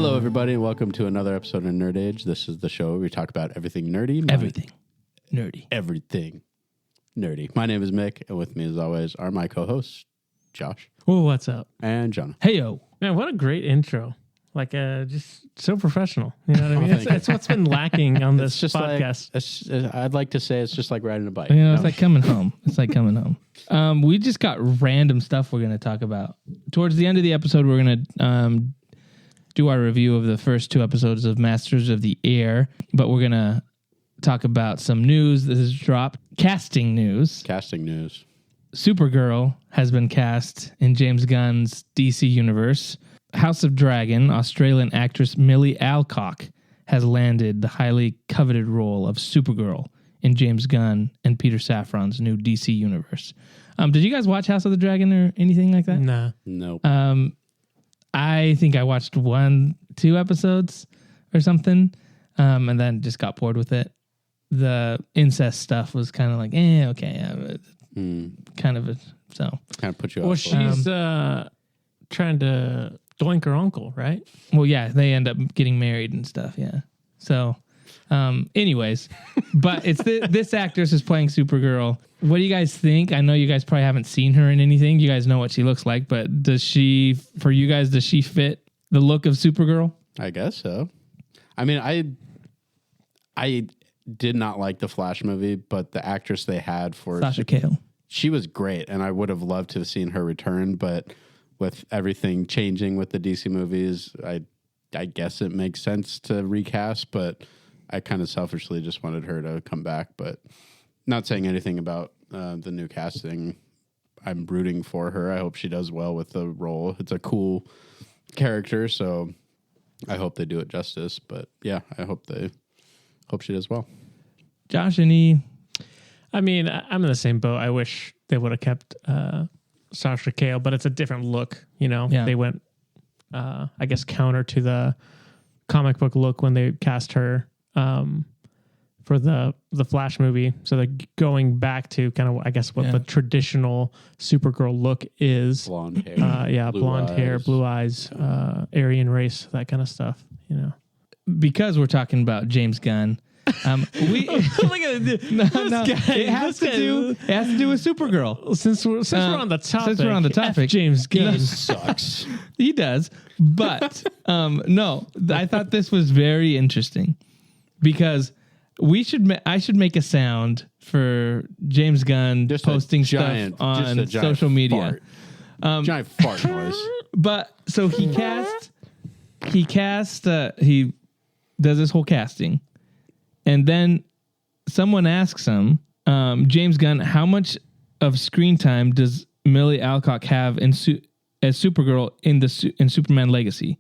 Hello, everybody, and welcome to another episode of Nerd Age. This is the show where we talk about everything nerdy. Everything nerdy. My name is Mick, and with me, as always, are my co-hosts, Josh. Well, what's up? And Jonah. Hey-yo. Man, what a great intro. Like, just so professional. You know what I mean? It's what's been lacking on this podcast. I'd like to say it's just like riding a bike. It's like coming home. We just got random stuff we're going to talk about. Towards the end of the episode, we're going to do our review of the first two episodes of Masters of the Air, but we're going to talk about some news that has dropped. Casting news. Supergirl has been cast in James Gunn's DC universe. House of Dragon, Australian actress Millie Alcock has landed the highly coveted role of Supergirl in James Gunn and Peter Safran's new DC universe. Did you guys watch House of the Dragon or anything like that? Nah. Nope. I think I watched 1-2 episodes or something, and then just got bored with it. The incest stuff was kind of like, okay. Kind of put you well, off. she's trying to doink her uncle, right? Well, yeah, they end up getting married and stuff, yeah. So, anyways, but it's this actress is playing Supergirl. What do you guys think? I know you guys probably haven't seen her in anything. You guys know what she looks like, but does she fit the look of Supergirl? I guess so. I mean, I did not like the Flash movie, but the actress they had for Sasha Cale, she was great, and I would have loved to have seen her return, but with everything changing with the DC movies, I guess it makes sense to recast, but I kind of selfishly just wanted her to come back, but not saying anything about the new casting. I'm rooting for her. I hope she does well with the role. It's a cool character, so I hope they do it justice, but yeah, I hope she does well. Josh, any? I mean, I'm in the same boat. I wish they would have kept Sasha Cale, but it's a different look, you know? Yeah. They went, I guess, counter to the comic book look when they cast her for the Flash movie. So they're going back to kind of, I guess, what the traditional Supergirl look is. Blonde hair. Blonde hair, blue eyes, Aryan race, that kind of stuff, you know? Because we're talking about James Gunn, we look at this guy. It has to do with Supergirl. Since we're on the topic, F James Gunn sucks. He does, but no, I thought this was very interesting because I should make a sound for James Gunn just posting stuff on social media. Giant fart noise. But so he does this whole casting. And then someone asks him, James Gunn, how much of screen time does Millie Alcock have as Supergirl in Superman Legacy?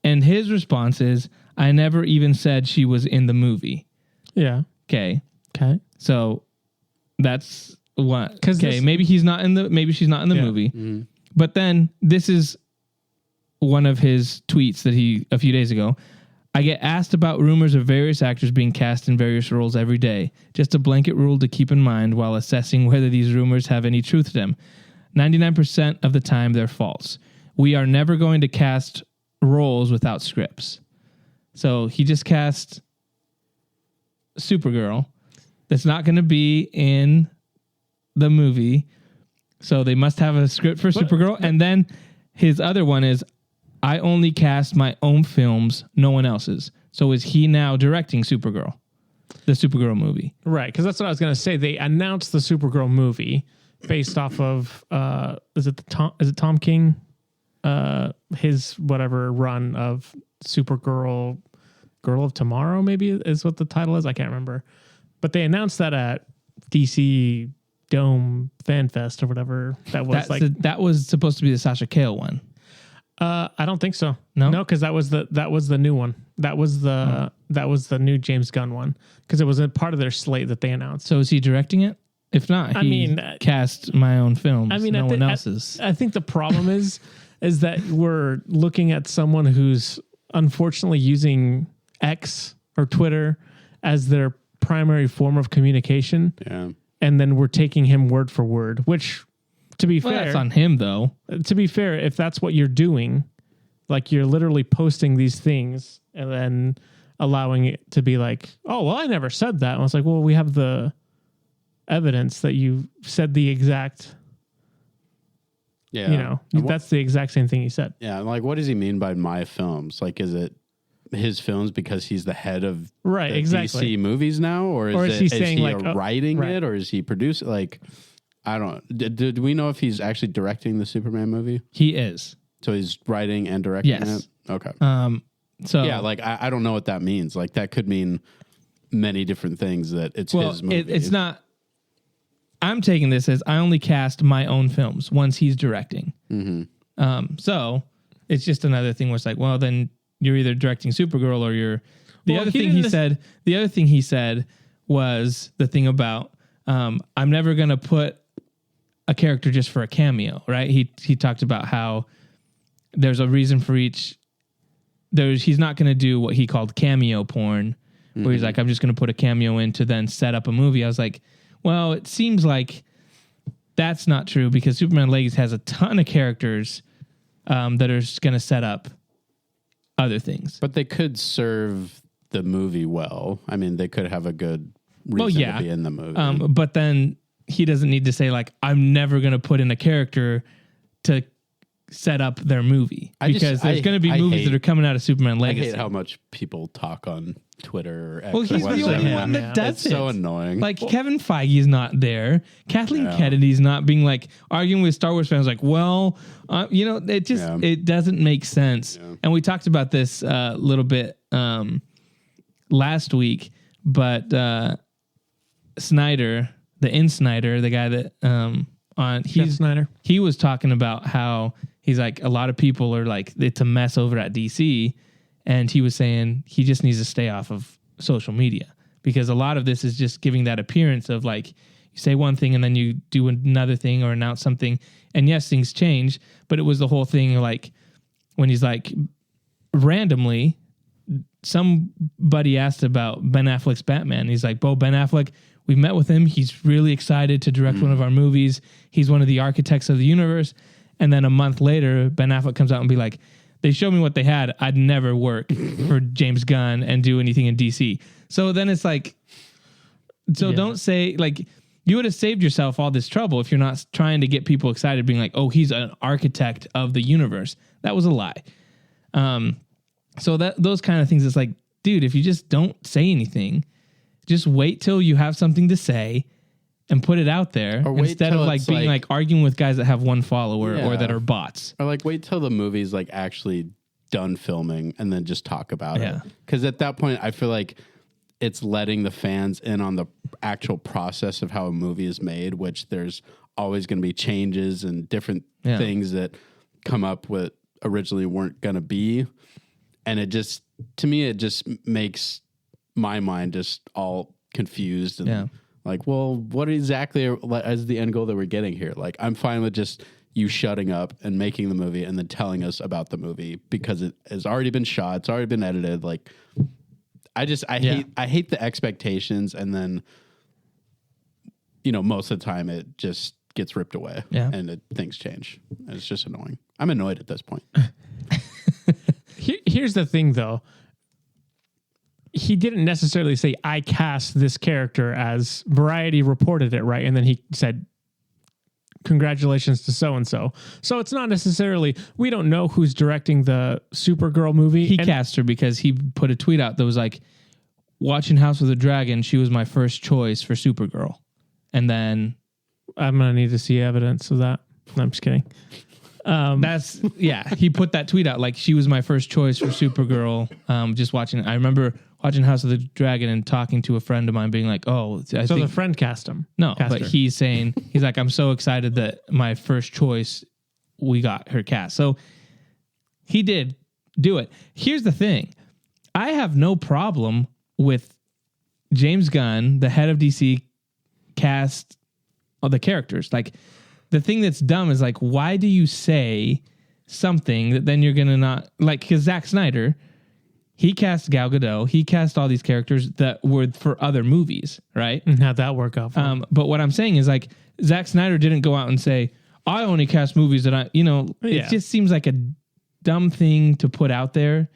And his response is, I never even said she was in the movie. Yeah. Okay. So that's what. Maybe she's not in the movie. Mm-hmm. But then this is one of his tweets that a few days ago. I get asked about rumors of various actors being cast in various roles every day. Just a blanket rule to keep in mind while assessing whether these rumors have any truth to them. 99% of the time, they're false. We are never going to cast roles without scripts. So he just cast Supergirl. That's not going to be in the movie. So they must have a script for Supergirl. And then his other one is, I only cast my own films, no one else's. So is he now directing Supergirl, the Supergirl movie? Right, because that's what I was going to say. They announced the Supergirl movie based off of is it Tom King, his whatever run of Supergirl, Girl of Tomorrow, maybe is what the title is. I can't remember, but they announced that at DC Dome Fan Fest or whatever that was. That was supposed to be the Sasha Cale one. I don't think so. No, because that was the new one. That was the new James Gunn one because it was a part of their slate that they announced. So is he directing it? If not, cast my own films. No one else's. I think the problem is that we're looking at someone who's unfortunately using X or Twitter as their primary form of communication. Yeah, and then we're taking him word for word, which. To be fair, that's on him though. To be fair, if that's what you're doing, Like you're literally posting these things and then allowing it to be like, oh, well, I never said that. And I was like, well, we have the evidence that you said the exact, that's the exact same thing you said. Yeah. Like, what does he mean by my films? Like, is it his films because he's the head of DC movies now? Or is he saying writing it? Or is he producing? Like, I don't know. Do we know if he's actually directing the Superman movie? He is. So he's writing and directing it? Okay. So yeah, like I don't know what that means. Like that could mean many different things that it's his movie. It's not. I'm taking this as I only cast my own films once he's directing. Mm-hmm. So it's just another thing where it's like, well, then you're either directing Supergirl or you're. The other thing he said was the thing about I'm never going to put a character just for a cameo, right? He talked about how there's a reason for each. He's not going to do what he called cameo porn, where he's like, I'm just going to put a cameo in to then set up a movie. I was like, well, it seems like that's not true because Superman Legacy has a ton of characters that are going to set up other things. But they could serve the movie well. I mean, they could have a good reason to be in the movie. But then he doesn't need to say, like, I'm never going to put in a character to set up their movie because there's going to be movies that are coming out of Superman Legacy. I hate how much people talk on Twitter or X. Well, he's the only one that does it. It's so annoying. Like Kevin Feige's not there. Kathleen Kennedy's not being like arguing with Star Wars fans. Like, well, it just it doesn't make sense. Yeah. And we talked about this a little bit last week, but Snyder, the guy that Snyder, he was talking about how he's like, a lot of people are like, it's a mess over at DC. And he was saying he just needs to stay off of social media because a lot of this is just giving that appearance of like, you say one thing and then you do another thing or announce something. And yes, things change, but it was the whole thing like when he's like randomly, somebody asked about Ben Affleck's Batman. He's like, Ben Affleck, we've met with him. He's really excited to direct one of our movies. He's one of the architects of the universe. And then a month later, Ben Affleck comes out and be like, they showed me what they had. I'd never work for James Gunn and do anything in DC. So then it's like, don't say, like, you would have saved yourself all this trouble if you're not trying to get people excited, being like, oh, he's an architect of the universe. That was a lie. So those kind of things, it's like, dude, if you just don't say anything, just wait till you have something to say and put it out there instead of like being like arguing with guys that have one follower or that are bots. Or like wait till the movie's like actually done filming and then just talk about it. Because at that point, I feel like it's letting the fans in on the actual process of how a movie is made, which there's always going to be changes and different things that come up with originally weren't going to be. And it just, to me, it just makes my mind just all confused and like, well, what exactly is the end goal that we're getting here? Like, I'm fine with just you shutting up and making the movie and then telling us about the movie because it has already been shot. It's already been edited. Like, I hate the expectations. And then, most of the time it just gets ripped away and things change. And it's just annoying. I'm annoyed at this point. Here's the thing though. He didn't necessarily say, I cast this character as Variety reported it, right? And then he said, congratulations to so-and-so. So it's not necessarily, we don't know who's directing the Supergirl movie. He cast her because he put a tweet out that was like, watching House of the Dragon, she was my first choice for Supergirl. And then I'm going to need to see evidence of that. No, I'm just kidding. He put that tweet out like she was my first choice for Supergirl. I remember watching House of the Dragon and talking to a friend of mine being like, the friend cast him. No, but he's saying, he's like, I'm so excited that my first choice, we got her cast. So he did do it. Here's the thing. I have no problem with James Gunn, the head of DC, cast all the characters. Like, the thing that's dumb is like, why do you say something that then you're going to not like, because Zack Snyder, he cast Gal Gadot, he cast all these characters that were for other movies, right? And how'd that work out? But what I'm saying is like, Zack Snyder didn't go out and say, I only cast movies that it just seems like dumb thing to put out there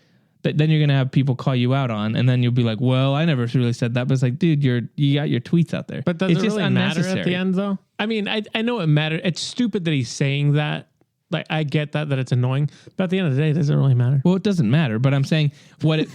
that then you're going to have people call you out on, and then you'll be like, well, I never really said that. But it's like, dude, you got your tweets out there. But does it really matter at the end, though? I mean, I know it matters. It's stupid that he's saying that. Like, I get that it's annoying. But at the end of the day, it doesn't really matter. Well, it doesn't matter. But I'm saying what it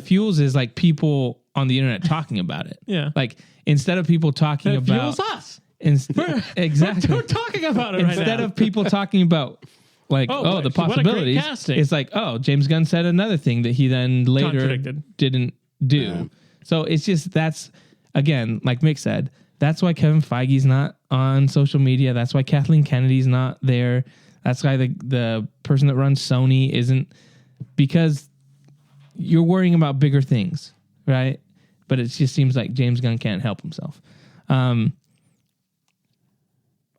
fuels is like people on the internet talking about it. Yeah. Like, instead of people talking it about... fuels us. Exactly. We're talking about it right now. Instead of people talking about... Like, the possibilities. It's like, James Gunn said another thing that he then later didn't do. Yeah. So it's just, that's, again, like Mick said, that's why Kevin Feige's not on social media. That's why Kathleen Kennedy's not there. That's why the person that runs Sony isn't, because you're worrying about bigger things, right? But it just seems like James Gunn can't help himself.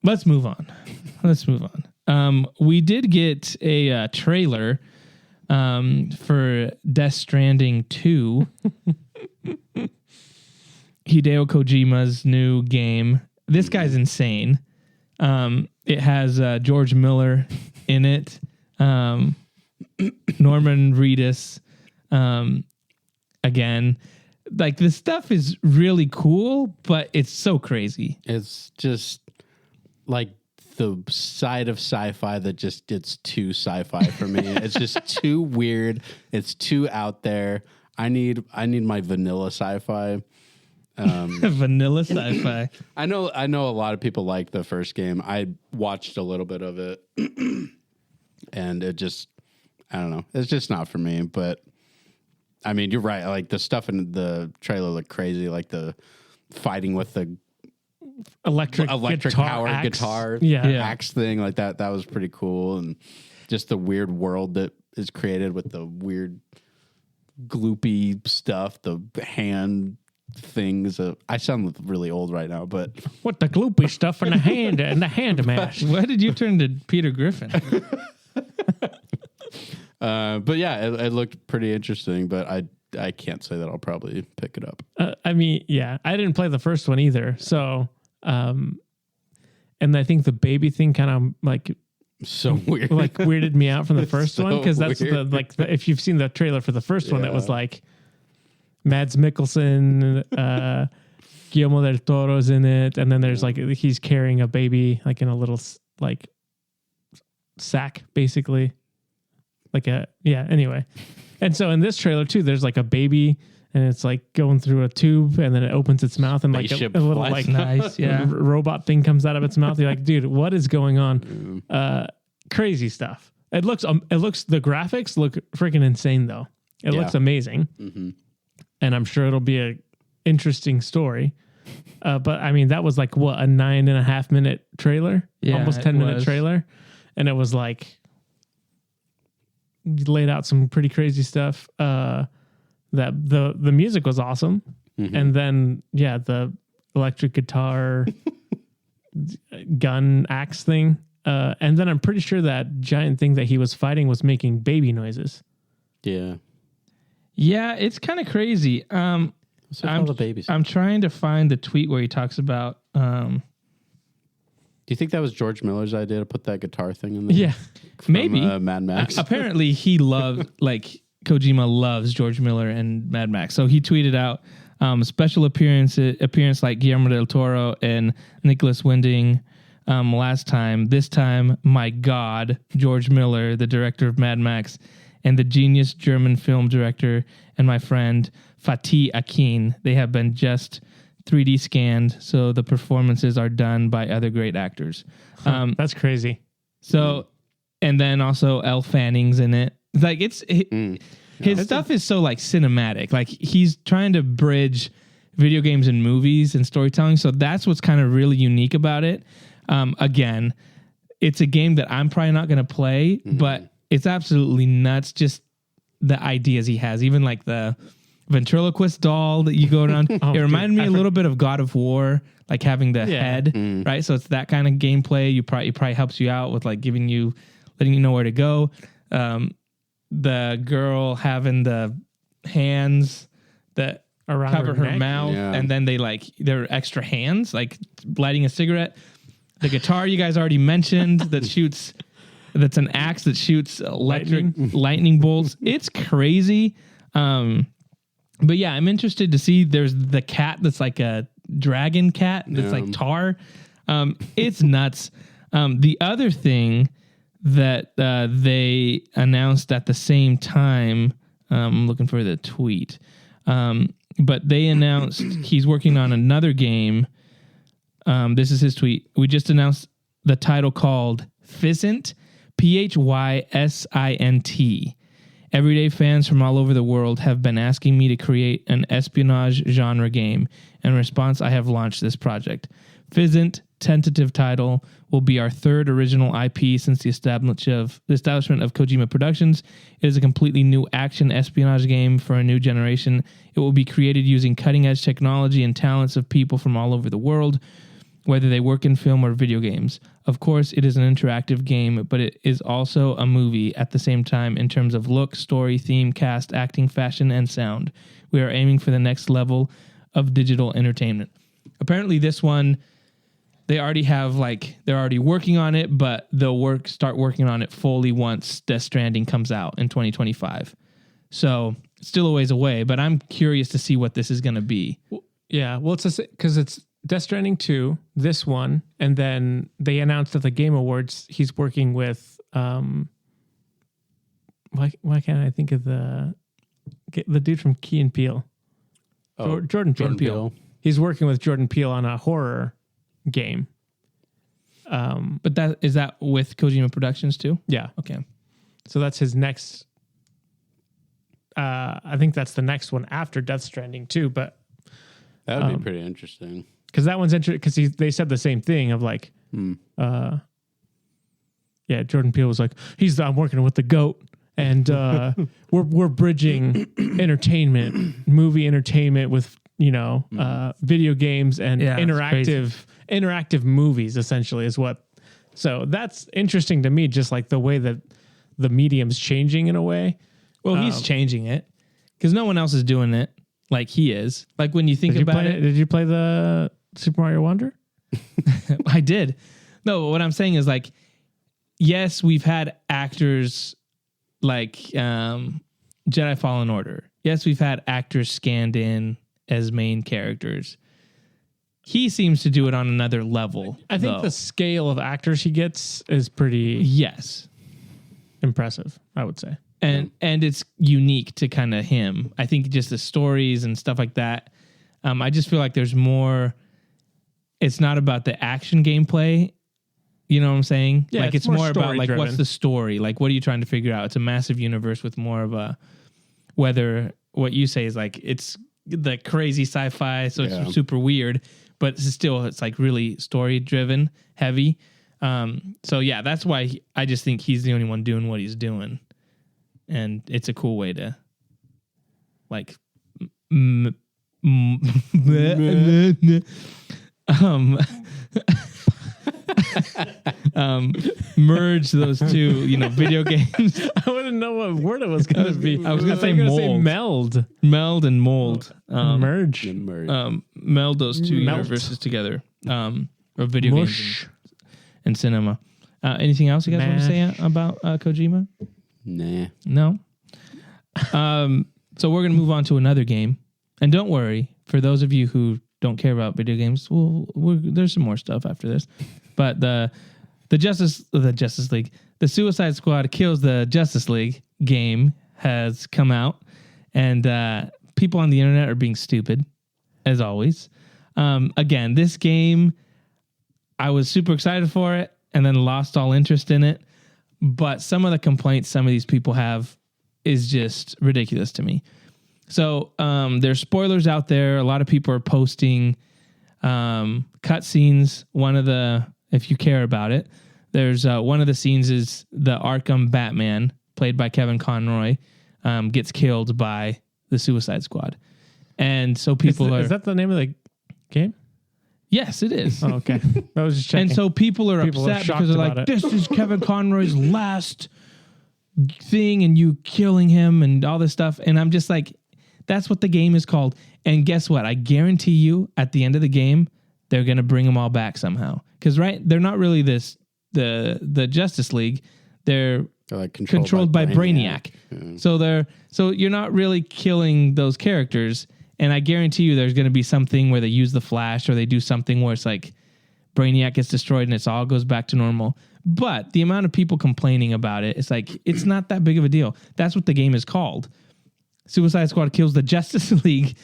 Let's move on. We did get a trailer for Death Stranding 2, Hideo Kojima's new game. This guy's insane. It has George Miller in it, Norman Reedus, again. Like, this stuff is really cool, but it's so crazy. It's just like the side of sci-fi that just gets too sci-fi for me. It's just too weird. It's too out there. I need my vanilla sci-fi. Vanilla sci-fi. I know a lot of people like the first game. I watched a little bit of it and it just, I don't know. It's just not for me, but I mean, you're right. Like, the stuff in the trailer looked crazy, like the fighting with the electric power guitar axe thing, like that was pretty cool. And just the weird world that is created with the weird gloopy stuff, the hand things. I sound really old right now, but what the gloopy stuff and the hand mash. Why did you turn to Peter Griffin? But yeah, it looked pretty interesting, but I can't say that I'll probably pick it up. I mean, yeah, I didn't play the first one either. So, and I think the baby thing kind of like so weird, like weirded me out from the first one, because that's if you've seen the trailer for the first one, it was like Mads Mikkelsen, Guillermo del Toro's in it, and then there's like he's carrying a baby like in a little like sack, basically. Anyway. And so in this trailer too, there's like a baby and it's like going through a tube and then it opens its mouth and like a little like nice, robot thing comes out of its mouth. You're like, dude, what is going on? Crazy stuff. The graphics look freaking insane though. It looks amazing. Mm-hmm. And I'm sure it'll be a interesting story. But I mean, that was like what, a 9.5 minute trailer? Yeah, almost 10-minute trailer. And it was like, laid out some pretty crazy stuff. That the music was awesome, and then the electric guitar gun axe thing, and then I'm pretty sure that giant thing that he was fighting was making baby noises. Yeah, it's kind of crazy. All the babies. I'm trying to find the tweet where he talks about. Do you think that was George Miller's idea to put that guitar thing in there? Yeah, maybe. Mad Max. Apparently, he loved, like, Kojima loves George Miller and Mad Max. So he tweeted out special appearance like Guillermo del Toro and Nicholas Winding last time. This time, my God, George Miller, the director of Mad Max, and the genius German film director and my friend Fatih Akin. They have been just 3D scanned, so the performances are done by other great actors. That's crazy. So, and then also Elle Fanning's in it. Like, his stuff is so like cinematic. Like, he's trying to bridge video games and movies and storytelling. So that's what's kind of really unique about it. Again, it's a game that I'm probably not going to play, but it's absolutely nuts. Just the ideas he has, even like the ventriloquist doll that you go around. It reminded me a little bit of God of War, like having the head, right? So it's that kind of gameplay. It probably helps you out with like letting you know where to go. The girl having the hands that around cover her mouth, and then they're extra hands, like lighting a cigarette. The guitar you guys already mentioned that shoots that's an axe that shoots lightning bolts. It's crazy. But yeah, I'm interested to see. There's the cat that's like a dragon cat that's like tar. It's nuts. The other thing that they announced at the same time, I'm looking for the tweet, but they announced he's working on another game. This is his tweet. We just announced the title called Physint, Physint. Everyday fans from all over the world have been asking me to create an espionage genre game. In response, I have launched this project. Physint, tentative title, will be our third original IP since the establishment of Kojima Productions. It is a completely new action espionage game for a new generation. It will be created using cutting-edge technology and talents of people from all over the world, whether they work in film or video games. Of course, it is an interactive game, but it is also a movie at the same time in terms of look, story, theme, cast, acting, fashion, and sound. We are aiming for the next level of digital entertainment. Apparently, this one, they're already working on it, but they'll start working on it fully once Death Stranding comes out in 2025. So, still a ways away, but I'm curious to see what this is going to be. Yeah, well, it's because it's Death Stranding 2, this one, and then they announced at the Game Awards he's working with why can't I think of the dude from Key and Peele? Jordan Peele. He's working with Jordan Peele on a horror game. But is that with Kojima Productions too? Yeah. Okay. So that's his next I think that's the next one after Death Stranding 2, but that would be pretty interesting. Because that one's interesting. Because they said the same thing of like, Jordan Peele was like, I'm working with the GOAT, and we're bridging movie entertainment with video games and interactive movies. Essentially, is what. So that's interesting to me. Just like the way that the medium's changing in a way. Well, he's changing it because no one else is doing it like he is. Like when you think about it. Did you play the Super Mario Wonder? I did. No, what I'm saying is like, yes, we've had actors like Jedi Fallen Order. Yes, we've had actors scanned in as main characters. He seems to do it on another level. I think the scale of actors he gets is pretty impressive, I would say. And it's unique to kind of him. I think just the stories and stuff like that. I just feel like there's more. It's not about the action gameplay. You know what I'm saying? Yeah, like it's more about like what's the story? Like what are you trying to figure out? It's a massive universe with more of a whether what you say is like it's the crazy sci-fi, so it's super weird, but it's like really story driven, heavy. So yeah, that's why I just think he's the only one doing what he's doing. And it's a cool way to like merge those two, video games. I wouldn't know what word it was going to be. I was going to say mold. Meld and mold. Merge. Meld those two universes together. Or video games and cinema. Anything else you guys want to say about Kojima? Nah. No? So we're going to move on to another game. And don't worry, for those of you who don't care about video games, there's some more stuff after this. But the Justice League, the Suicide Squad Kills the Justice League game has come out. And people on the internet are being stupid, as always. Again, this game, I was super excited for it and then lost all interest in it. But some of the complaints some of these people have is just ridiculous to me. So there's spoilers out there. A lot of people are posting cutscenes. If you care about it, there's one of the scenes is the Arkham Batman, played by Kevin Conroy, gets killed by the Suicide Squad. And so people Is that the name of the game? Yes, it is. Oh, okay. I was just checking. And so people are upset because they're like, this is Kevin Conroy's last thing and you killing him and all this stuff. And I'm just like, that's what the game is called. And guess what? I guarantee you at the end of the game, they're going to bring them all back somehow. Because, right, they're not really the Justice League. they're like controlled by Brainiac. Yeah. So you're not really killing those characters. And I guarantee you there's going to be something where they use the Flash or they do something where it's like Brainiac gets destroyed and it all goes back to normal. But the amount of people complaining about it, it's like, it's not that big of a deal. That's what the game is called. Suicide Squad kills the Justice League.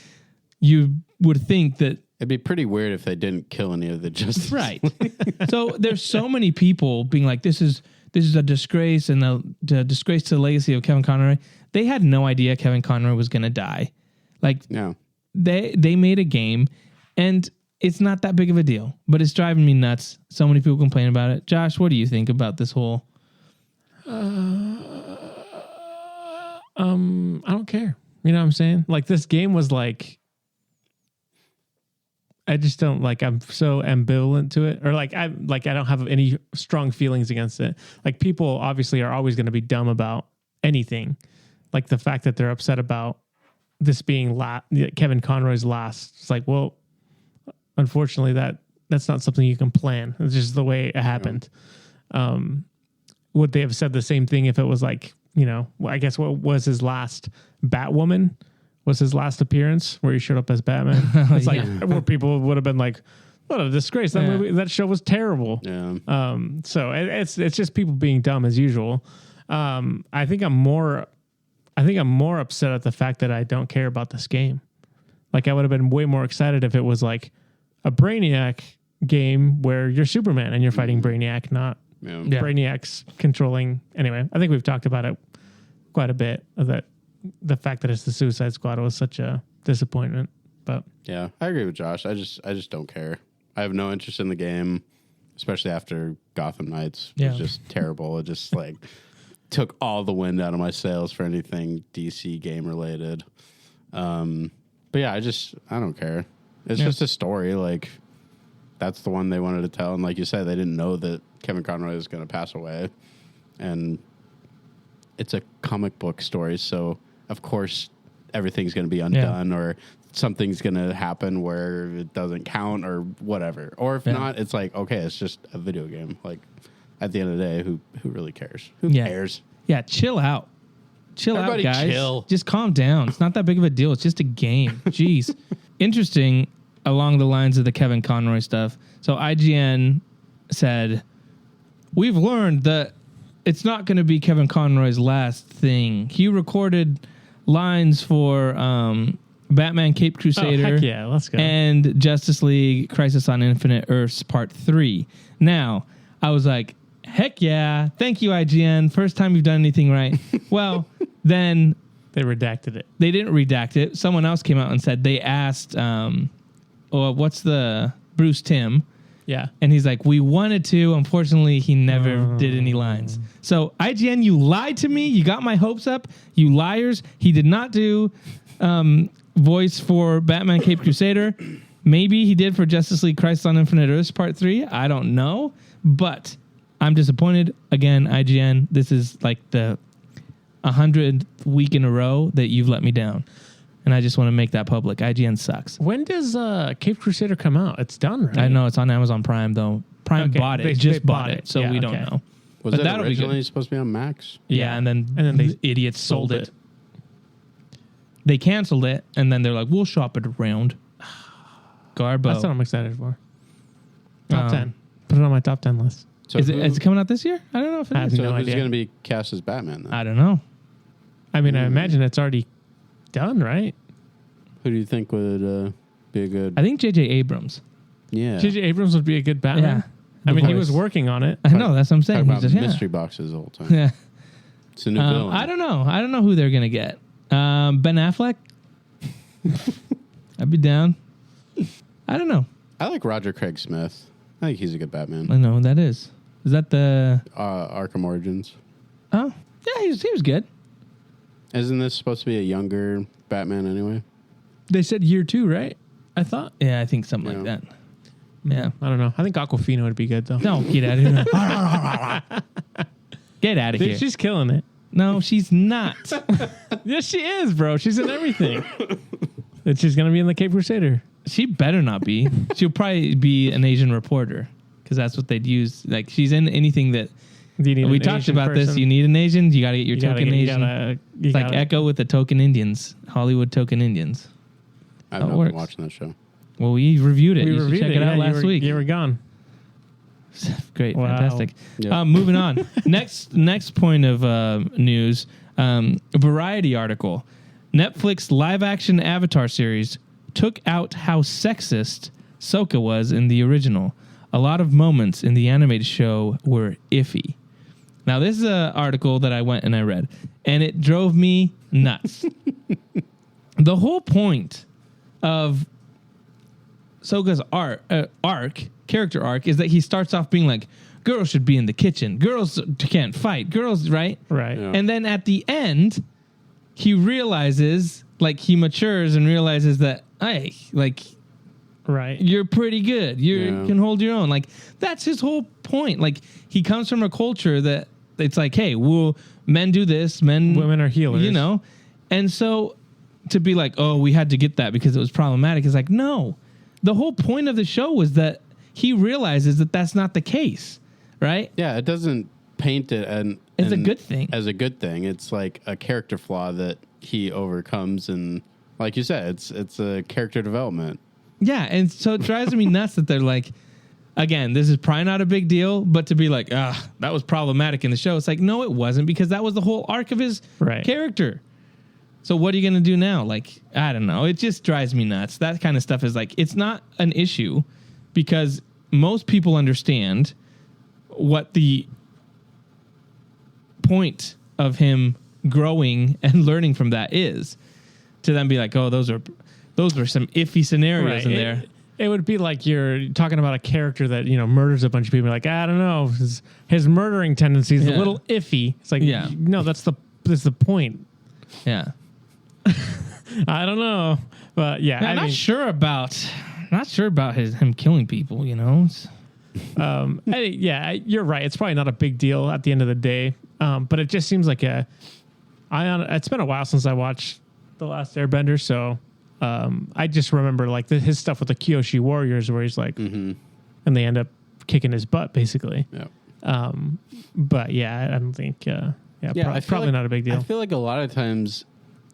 You would think that it'd be pretty weird if they didn't kill any of the Justice League. Right. So there's so many people being like, this is a disgrace and a disgrace to the legacy of Kevin Conroy. They had no idea Kevin Conroy was going to die. Like, they made a game, and it's not that big of a deal, but it's driving me nuts. So many people complain about it. Josh, what do you think about this whole? I don't care. You know what I'm saying? Like, this game was like, I just don't like. I'm so ambivalent to it, or I don't have any strong feelings against it. Like, people obviously are always going to be dumb about anything. Like the fact that they're upset about this being Kevin Conroy's last. It's like, well, unfortunately, that's not something you can plan. It's just the way it happened. Would they have said the same thing if it was like, I guess what was his last Batwoman? Was his last appearance where he showed up as Batman? It's like where people would have been like, "What a disgrace! That movie, that show was terrible." Yeah. So it's just people being dumb as usual. I think I'm more upset at the fact that I don't care about this game. Like, I would have been way more excited if it was like a Brainiac game where you're Superman and you're fighting Brainiac, not Brainiac's controlling. Anyway, I think we've talked about it quite a bit, that the fact that it's the Suicide Squad was such a disappointment. But yeah, I agree with Josh. I just don't care. I have no interest in the game, especially after Gotham Knights. It was just terrible. It just like took all the wind out of my sails for anything DC game related. But yeah, I don't care. It's just a story. Like, that's the one they wanted to tell. And like you said, they didn't know that Kevin Conroy was going to pass away. And it's a comic book story. So of course everything's going to be undone or something's going to happen where it doesn't count or whatever. Or if not, it's like, okay, it's just a video game. Like, at the end of the day, who really cares? Who cares? Yeah, chill out. Everybody out, guys. Chill. Just calm down. It's not that big of a deal. It's just a game. Jeez. Interesting along the lines of the Kevin Conroy stuff. So IGN said, we've learned that it's not going to be Kevin Conroy's last thing. He recorded lines for Batman Caped Crusader let's go. and Justice League Crisis on Infinite Earths Part 3. Now, I was like, heck yeah. Thank you, IGN. First time you've done anything right. Well, then they redacted it. They didn't redact it. Someone else came out and said they asked, what's the Bruce Timm? Yeah. And he's like, we wanted to. Unfortunately, he never did any lines. So, IGN, you lied to me. You got my hopes up. You liars. He did not do voice for Batman Caped Crusader. Maybe he did for Justice League Crisis on Infinite Earths Part 3. I don't know. But I'm disappointed. Again, IGN, this is like the 100th week in a row that you've let me down. And I just want to make that public. IGN sucks. When does Caped Crusader come out? It's done, right? I know. It's on Amazon Prime, though. Prime bought it. They just bought it. So we don't know. Was it originally supposed to be on Max? Yeah, and then these idiots sold it. They canceled it, and then they're like, we'll shop it around. Garbo. That's what I'm excited for. Top 10. Put it on my top 10 list. So is it coming out this year? I don't know if it is. So who's going to be cast as Batman then? I don't know. I mean, I imagine it's already done, right? Who do you think would be a good... I think J.J. Abrams. Yeah. J.J. Abrams would be a good Batman. Yeah. I mean, he was working on it. I know, that's what I'm saying. Talk about mystery boxes the whole time. Yeah. It's a new villain. I don't know who they're going to get. Ben Affleck? I'd be down. I don't know. I like Roger Craig Smith. I think he's a good Batman. I know who that is. Is that the... Arkham Origins. Oh, yeah, he was good. Isn't this supposed to be a younger Batman anyway? They said year 2, right? I thought. Yeah, I think something like that. Yeah. I don't know. I think Aquafina would be good, though. No, get out of here. Get out of here. She's killing it. No, she's not. Yes, she is, bro. She's in everything. And she's going to be in the Caped Crusader. She better not be. She'll probably be an Asian reporter because that's what they'd use. Like, she's in anything that We talked about this. You need an Asian. You got to get your token Asian. It's like Echo with the token Indians, Hollywood token Indians. I've not been watching that show. Well, we reviewed it. You should check it out last week. You were gone. Great, fantastic. Yep. Moving on. Next point of news. Variety article. Netflix live-action Avatar series took out how sexist Sokka was in the original. A lot of moments in the animated show were iffy. Now, this is an article that I went and I read, and it drove me nuts. The whole point of Sokka's character arc, is that he starts off being like, girls should be in the kitchen. Girls can't fight. Girls, right? Right. Yeah. And then at the end, he realizes, like, he matures and realizes that, hey, like, right, you're pretty good. You can hold your own. Like, that's his whole point. Like, he comes from a culture that it's like, hey, well, men do this. Women are healers. You know? And so to be like, oh, we had to get that because it was problematic, is like, no. The whole point of the show was that he realizes that that's not the case, right? Yeah, it doesn't paint it as a good thing. As a good thing, it's like a character flaw that he overcomes, and like you said, it's a character development. Yeah, and so it drives me nuts that they're like, again, this is probably not a big deal, but to be like, that was problematic in the show. It's like, no, it wasn't, because that was the whole arc of his character. So what are you going to do now? Like, I don't know. It just drives me nuts. That kind of stuff is like, it's not an issue because most people understand what the point of him growing and learning from that is. To then be like, oh, those were some iffy scenarios in there. It would be like you're talking about a character that, murders a bunch of people. Like, I don't know, his murdering tendency is a little iffy. It's like, no, that's the point. Yeah. I don't know, but yeah, I'm not sure about him killing people. You're right. It's probably not a big deal at the end of the day, but it just seems like it's been a while since I watched The Last Airbender, so I just remember like his stuff with the Kyoshi Warriors, where he's like, and they end up kicking his butt basically. Yeah. But yeah, I don't think. Probably not a big deal. I feel like a lot of times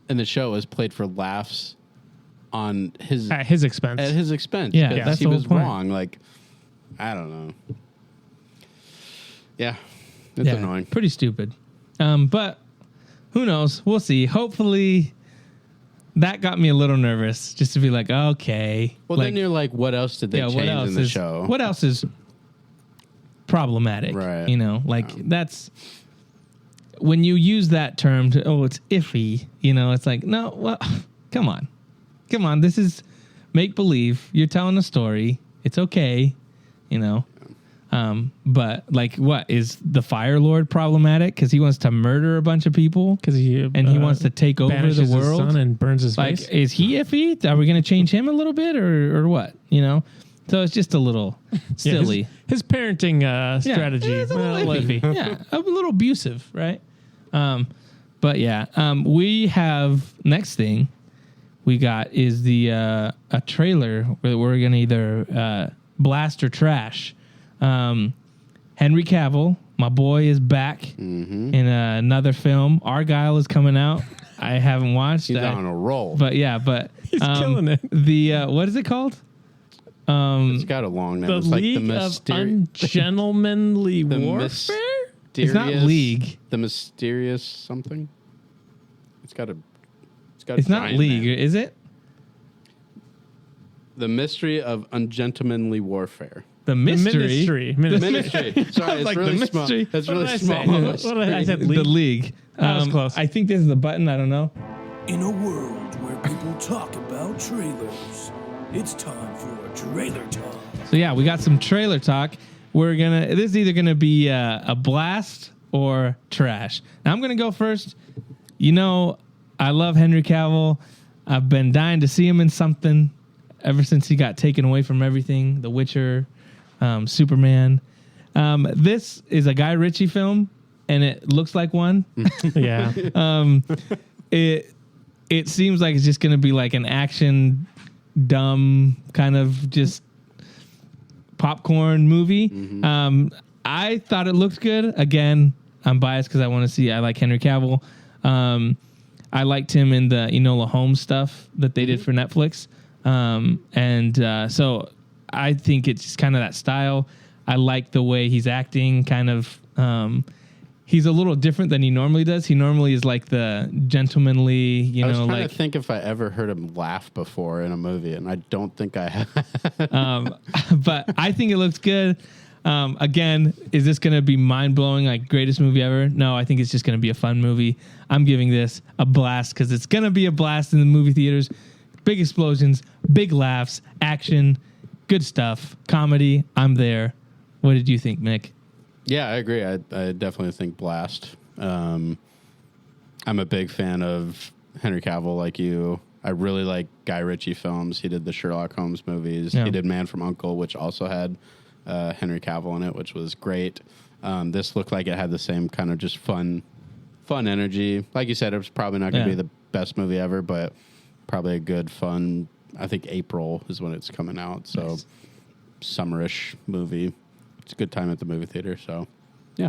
in the show is played for laughs on at his expense. Yeah, that's he was wrong. Like, I don't know. Yeah, it's annoying. Pretty stupid. But who knows? We'll see. Hopefully, that got me a little nervous, just to be like, okay. Well, then you're like, what else did they change in the show? What else is problematic? Right. That's when you use that term to, it's iffy. It's like, no, well, come on. This is make believe. You're telling a story. It's okay. But like, what is the Fire Lord problematic? Because he wants to murder a bunch of people. Because he wants to take over the world. His son and burns his face. Is he iffy? Are we going to change him a little bit, or what? So it's just a little silly. His parenting strategy. It's a little iffy. A little abusive, right? But yeah, we have next thing we got is the a trailer where we're gonna either blast or trash. Henry Cavill, my boy, is back in another film. Argyle is coming out. I haven't watched. He's on a roll. But he's killing it. The what is it called? It's got a long name. The League of Ungentlemanly Warfare. It's not League. The Mysterious something. It's not League, name. Is it? The Mystery of Ungentlemanly Warfare. The Ministry. Sorry, it's like really small. It's really small. I said League. The League. That was close. I think this is the button. I don't know. In a world where people talk about trailers, it's time for a trailer talk. So yeah, we got some trailer talk. This is either gonna be a blast or trash. Now I'm gonna go first. I love Henry Cavill. I've been dying to see him in something ever since he got taken away from everything. The Witcher, Superman. This is a Guy Ritchie film, and it looks like one. Yeah. It seems like it's just gonna be like an action, dumb kind of just popcorn movie. I thought it looked good. Again, I'm biased because I like Henry Cavill. I liked him in the Enola Holmes stuff that they did for Netflix. So I think it's kind of that style. I like the way he's acting, kind of. He's a little different than he normally does. He normally is like the gentlemanly, I was trying to think if I ever heard him laugh before in a movie, and I don't think I have. But I think it looks good. Again, is this going to be mind-blowing, like greatest movie ever? No, I think it's just going to be a fun movie. I'm giving this a blast because it's going to be a blast in the movie theaters. Big explosions, big laughs, action, good stuff, comedy. I'm there. What did you think, Mick? Yeah, I agree. I definitely think blast. I'm a big fan of Henry Cavill, like you. I really like Guy Ritchie films. He did the Sherlock Holmes movies. Yeah. He did Man from U.N.C.L.E., which also had Henry Cavill in it, which was great. This looked like it had the same kind of just fun energy. Like you said, it was probably not going to be the best movie ever, but probably a good, fun. I think April is when it's coming out, so nice. Summerish movie. It's a good time at the movie theater, so yeah.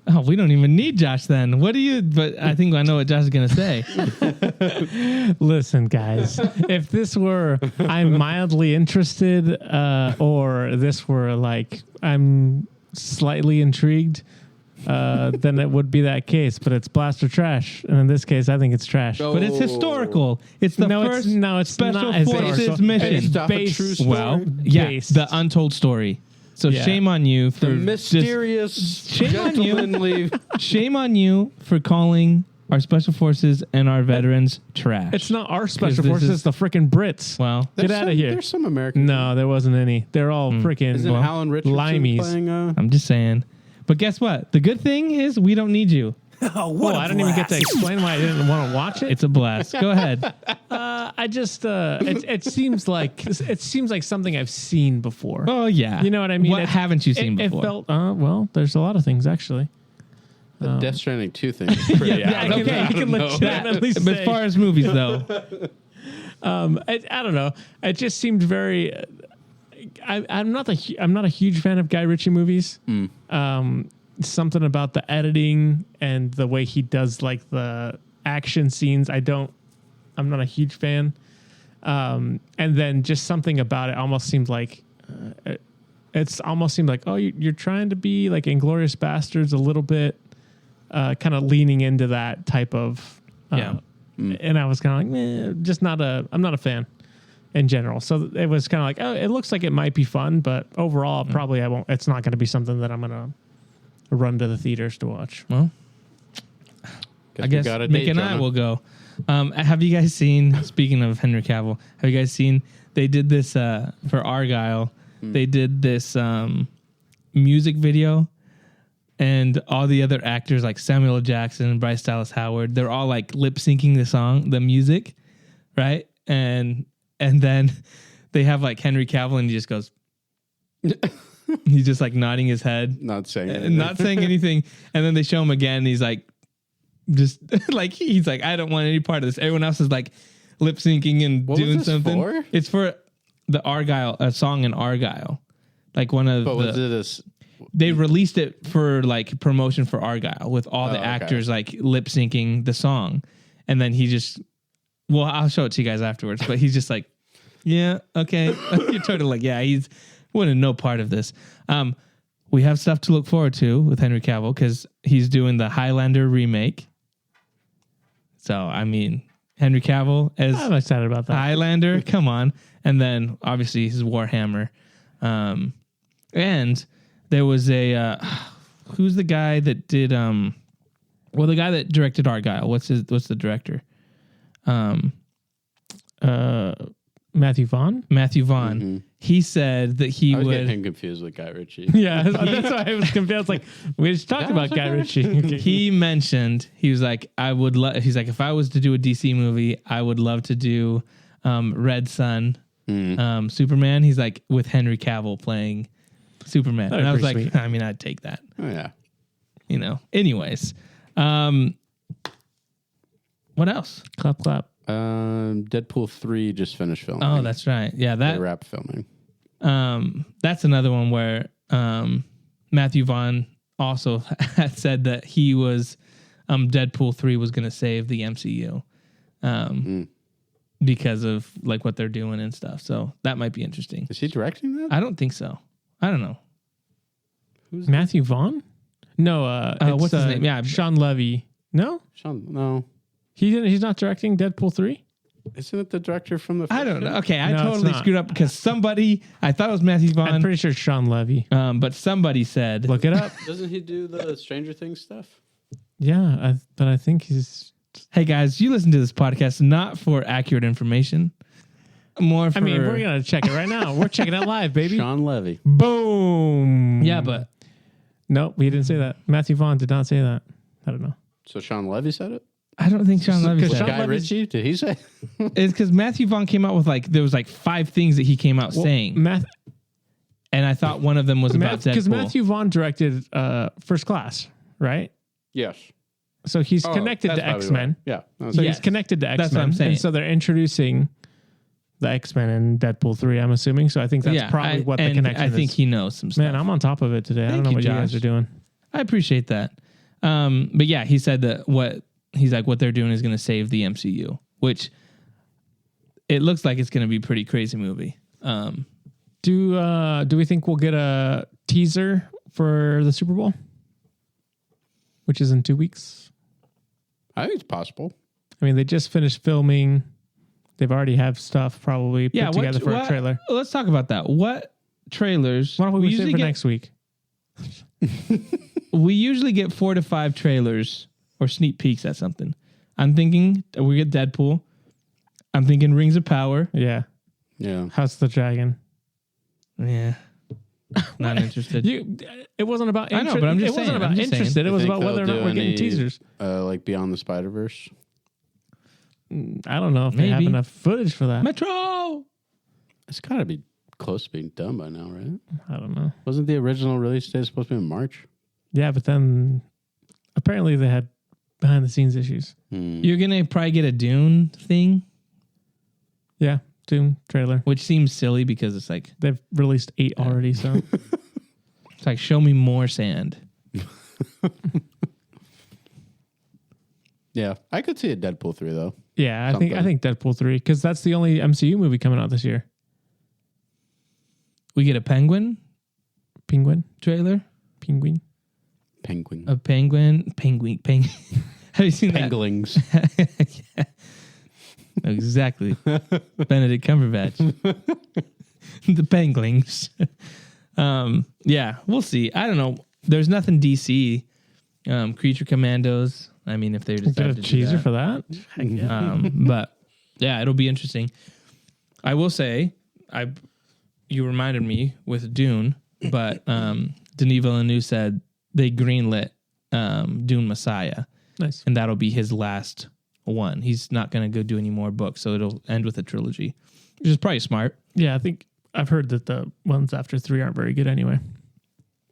Oh, we don't even need Josh then. What do you? But I think I know what Josh is going to say. Listen, guys, if this were I'm mildly interested, or this were like I'm slightly intrigued, then it would be that case. But it's blast or trash, and in this case, I think it's trash. But it's historical. It's the first it's Special not Forces mission. Based, the untold story. So shame on you for the mysterious, gentlemanly. Shame on you for calling our special forces and our veterans trash. It's not our special forces; it's the freaking Brits. Well, get out of here. There's some American. No, there wasn't any. They're all freaking. Isn't Alan Richardson limeys. Playing, I'm just saying. But guess what? The good thing is we don't need you. I didn't even get to explain why I didn't want to watch it. It's a blast. Go ahead. I just it seems like something I've seen before. Oh yeah, you know what I mean. What haven't you seen before? It felt well. There's a lot of things actually. The Death Stranding 2 thing. Is pretty okay, you can legitimately say. As far as movies though, I don't know. It just seemed very. I'm not a huge fan of Guy Ritchie movies. Something about the editing and the way he does like the action scenes. I'm not a huge fan. And then just something about it almost seemed like oh, you're trying to be like Inglourious Bastards a little bit, kind of leaning into that type of, and I was kind of like, I'm not a fan in general. So it was kind of like, oh, it looks like it might be fun, but overall, probably I won't, it's not going to be something that I'm going to run to the theaters to watch. Well, I guess Mick and I will go. Have you guys seen, speaking of Henry Cavill, have you guys seen, they did this for Argyle, they did this music video, and all the other actors like Samuel L. Jackson and Bryce Dallas Howard, they're all like lip syncing the music, right? And then they have like Henry Cavill and he just goes... He's just like nodding his head, not saying anything. And then they show him again. And he's like, just like, he's like, I don't want any part of this. Everyone else is like lip syncing and doing something. For? It's for the Argyle, a song in Argyle. Like one of they released it for like promotion for Argyle with all the actors like lip syncing the song. And then he just, I'll show it to you guys afterwards, but he's just like, yeah, okay. You're totally like, yeah, he's wanted no part of this. We have stuff to look forward to with Henry Cavill because he's doing the Highlander remake. So, I mean, Henry Cavill as I'm excited about that. Highlander, come on. And then, obviously, his Warhammer. And there was who's the guy that did, the guy that directed Argyle. What's the director? Matthew Vaughn? Mm-hmm. He said that he would... getting confused with Guy Ritchie. Yeah, that's why I was confused. I was like, we just talked about Guy Ritchie. He mentioned, he was like, he's like, if I was to do a DC movie, I would love to do Red Sun, Superman. He's like, with Henry Cavill playing Superman. And I was like, sweet. I mean, I'd take that. Oh, yeah. You know, anyways. What else? Clap, clap. Deadpool 3 just finished filming. Oh, that's right. Yeah, they wrapped filming. That's another one where Matt Matthew Vaughn also had said that he was Deadpool 3 was going to save the MCU because of like what they're doing and stuff. So that might be interesting. Is he directing that? I don't think so. I don't know. Who's Matthew Vaughn? No, what's his name? Yeah, Sean Levy. No, No. he's not directing Deadpool 3. Isn't it the director from the? I don't know. Okay, I No, it's totally not. screwed up because somebody I thought it was Matthew I'm Vaughn, pretty sure it's Sean Levy. but somebody said Look it up. Doesn't he do the Stranger Things stuff? Yeah, but I think he's. Hey guys, you listen to this podcast not for accurate information. More for we're gonna check it right now. We're checking it live, baby. Sean Levy. Boom. Yeah, but Nope, he didn't say that. Matthew Vaughn did not say that. I don't know. So Sean Levy said it? I don't think Sean Levy said Sean it. Guy Levy's- Ritchie? Did he say? It's because Matthew Vaughn came out with there was 5 things that he came out saying, and I thought one of them was about Deadpool. Because Matthew Vaughn directed First Class, right? Yes. So he's connected that's to probably X-Men. right. Yeah. So Yes. he's connected to X-Men. That's what I'm saying. And so they're introducing the X-Men in Deadpool 3, I'm assuming. So I think that's probably what the connection I think is. he knows some stuff. Man, I'm on top of it today. I don't Thank know you, what you guys Josh. are doing. I appreciate that. But yeah, he said that what they're doing is going to save the MCU, which it looks like it's going to be a pretty crazy movie. Do we think we'll get a teaser for the Super Bowl, which is in 2 weeks? I think it's possible. I mean, they just finished filming. They've already have stuff probably put together for a trailer. Let's talk about that. What trailers? Why don't we usually save for get next week? We usually get 4 to 5 trailers or sneak peeks at something. I'm thinking we get Deadpool. I'm thinking Rings of Power. Yeah. Yeah. House of the Dragon. Yeah. Not interested. It wasn't about. I know, but I'm just saying. It wasn't about I'm just saying. interested. It You was think about whether or they'll not do we're getting any, teasers. Like Beyond the Spider-Verse? I don't know if they have Maybe. enough footage for that. Metro. It's got to be close to being done by now, right? I don't know. Wasn't the original release date supposed to be in March? Yeah, but then apparently they had behind the scenes issues. You're going to probably get a Dune thing, Yeah, Doom trailer. which seems silly because it's like, They've released 8 already, so it's like, show me more sand. Yeah. I could see a Deadpool 3, though. yeah, I Something. think Deadpool 3 because that's the only MCU movie coming out this year. We get a Penguin Penguin. trailer. Penguin. A penguin. Have you seen Penglings. that? Yeah. Exactly. Benedict Cumberbatch. The Penglings. Yeah, we'll see. I don't know. There's nothing DC. Creature Commandos. I mean, if they Get a decide to do teaser that. for that. Heck yeah. But yeah, it'll be interesting. I will say, you reminded me with Dune, but Denis Villeneuve said they greenlit Dune Messiah, Nice. and that'll be his last one. He's not going to go do any more books, so it'll end with a trilogy, which is probably smart. Yeah, I think I've heard that the ones after 3 aren't very good anyway.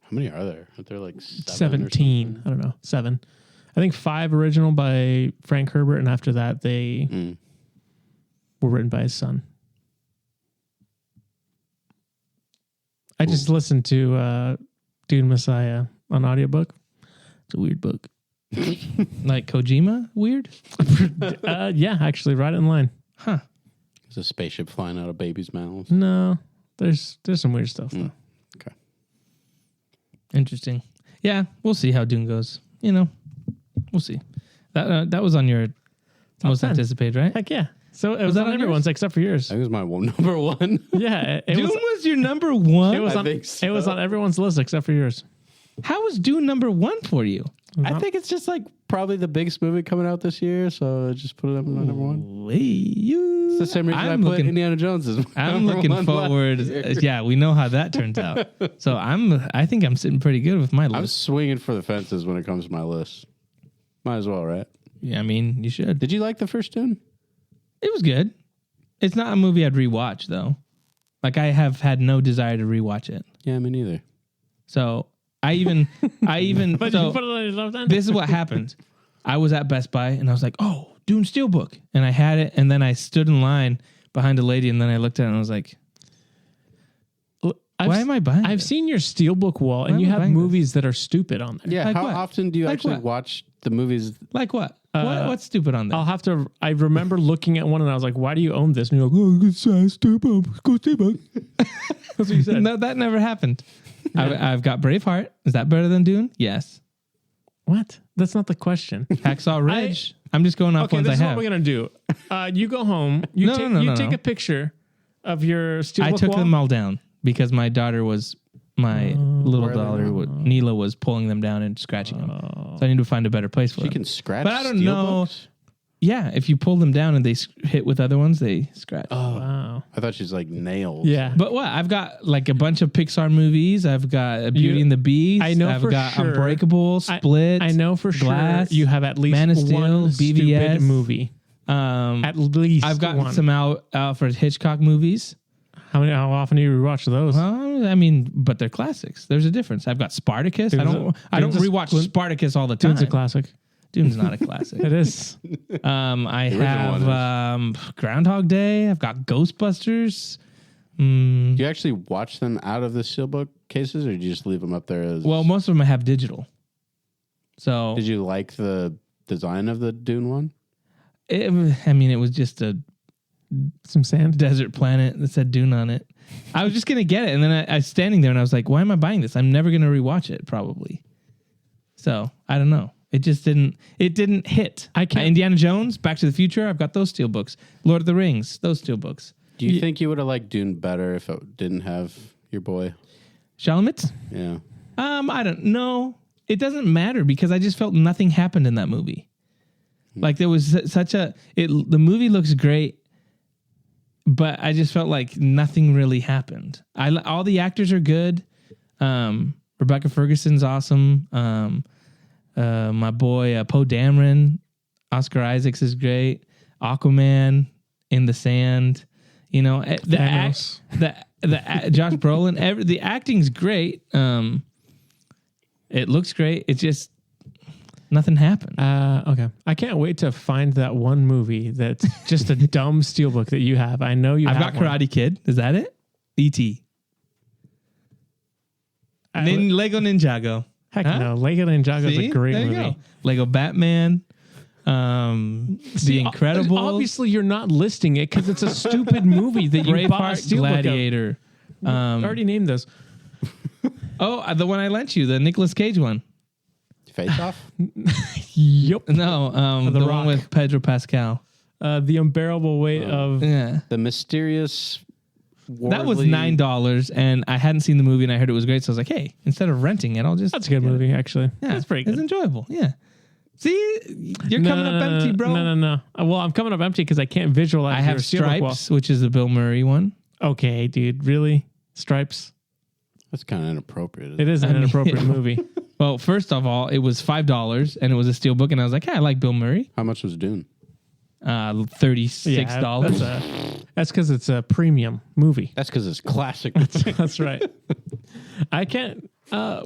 How many are there? Are there like 7 or 17. something? I don't know. 7. I think 5 original by Frank Herbert, and after that they were written by his son. I just listened to Dune Messiah on audiobook. It's a weird book. Like Kojima, weird? Yeah, actually, right in line. Huh. There's a spaceship flying out of babies' mouths. No, there's some weird stuff though. Okay. Interesting. Yeah, we'll see how Dune goes. You know, we'll see. That was on your most 10. anticipated, right? Heck yeah. So it was that on on everyone's except for yours. I think it was my number one. Yeah, it Dune was. was your number one? It was I on. think so. It was on everyone's list except for yours. How was Dune number one for you? I think it's just like probably the biggest movie coming out this year, so I just put it up at number one. It's the same reason I put Indiana Jones as I'm number looking one forward. last year. Yeah, we know how that turns out. So I think I'm sitting pretty good with my I'm list. swinging for the fences when it comes to my list. Might as well, right? Yeah, I mean, you should. Did you like the first Dune? It was good. It's not a movie I'd rewatch though. Like I have had no desire to rewatch it. Yeah, me neither. So I even But so you put it on your left then? this is what happened. I was at Best Buy and I was like, "Oh, Dune Steelbook," and I had it, and then I stood in line behind a lady, and then I looked at it and I was like, Why am I buying I've this? seen your Steelbook wall, and Why you am I have buying movies that are stupid on there. Yeah, Like how what? often do you Like actually what? watch the movies? Like what? What's stupid on there? I'll have to. I remember looking at one, and I was like, "Why do you own this?" And you're like, "Oh, it's stupid. Go Steelbook." That's what you said. No, that never happened. I've got Braveheart. Is that better than Dune? Yes. What? That's not the question. Hacksaw Ridge. I'm just going off Okay, ones this I is have. what we're gonna do. You go home. You No, take no, no, take no. a picture of your Steelbook I took wall. them all down because my daughter was my little daughter. Neela was pulling them down and scratching them. So I need to find a better place for She them. can scratch. But I don't know. Steelbooks? Yeah, if you pull them down and they hit with other ones, they scratch. Wow. I thought she's like nails. Yeah. But what? I've got like a bunch of Pixar movies. I've got Beauty and the Beast. I know I've for got sure. Unbreakable, Split. I know for Glass, sure you have at least Man of Steel, one BVS. stupid movie. At least I've got one. some Alfred Hitchcock movies. How often do you rewatch those? Well, I mean, but they're classics. There's a difference. I've got Spartacus. I don't Dune's a- rewatch Spartacus all the time. Dune's a classic. Dune's not a classic. It is. I original have Groundhog Day. I've got Ghostbusters. Do you actually watch them out of the Steelbook cases, or do you just leave them up there as? Well, most of them I have digital. So did you like the design of the Dune one? it was just a Some sand. desert planet that said Dune on it. I was just gonna get it, and then I was standing there, and I was like, "Why am I buying this? I'm never gonna rewatch it, probably." So I don't know. It just didn't. It didn't hit. I can't- Indiana Jones, Back to the Future. I've got those steelbooks. Lord of the Rings. Those steelbooks. Do you think you would have liked Dune better if it didn't have your boy? Chalamet. Yeah. I don't know. It doesn't matter because I just felt nothing happened in that movie. Like there was such a. The movie looks great, but I just felt like nothing really happened. All the actors are good. Rebecca Ferguson's awesome. My boy Poe Dameron, Oscar Isaacs is great. Aquaman, In the Sand, you know Thanos. the Josh Brolin. The acting's great. It looks great. It's just nothing happened. Okay. I can't wait to find that one movie that's just a dumb steelbook that you have. I know you I've have got Karate Kid. Is that it? E.T. Lego Ninjago. Heck Huh? no. Lego Ninjago is See? a great There you movie. go. Lego Batman. The Incredibles. Obviously, you're not listing it because it's a stupid movie that you bought a Braveheart, steelbook Gladiator. of. I already named those. The one I lent you, the Nicolas Cage one. Face Off? Yep. No, the one Rock. with Pedro Pascal. The unbearable weight of. Yeah. The mysterious. That was worldly- $9, and I hadn't seen the movie, and I heard it was great, so I was like, hey, instead of renting it, I'll just... That's a good get it. movie, actually. Yeah, That's pretty It's good. enjoyable, yeah. See? You're coming up empty, bro. No. Well, I'm coming up empty because I can't visualize. I have your steelbook wall. Stripes, which is the Bill Murray one. Okay, dude. Really? Stripes? That's kind of inappropriate. It is an inappropriate movie. Well, first of all, it was $5, and it was a steelbook, and I was like, hey, I like Bill Murray. How much was Dune? $36. That's because it's a premium movie. That's because it's classic. That's right. I can't. I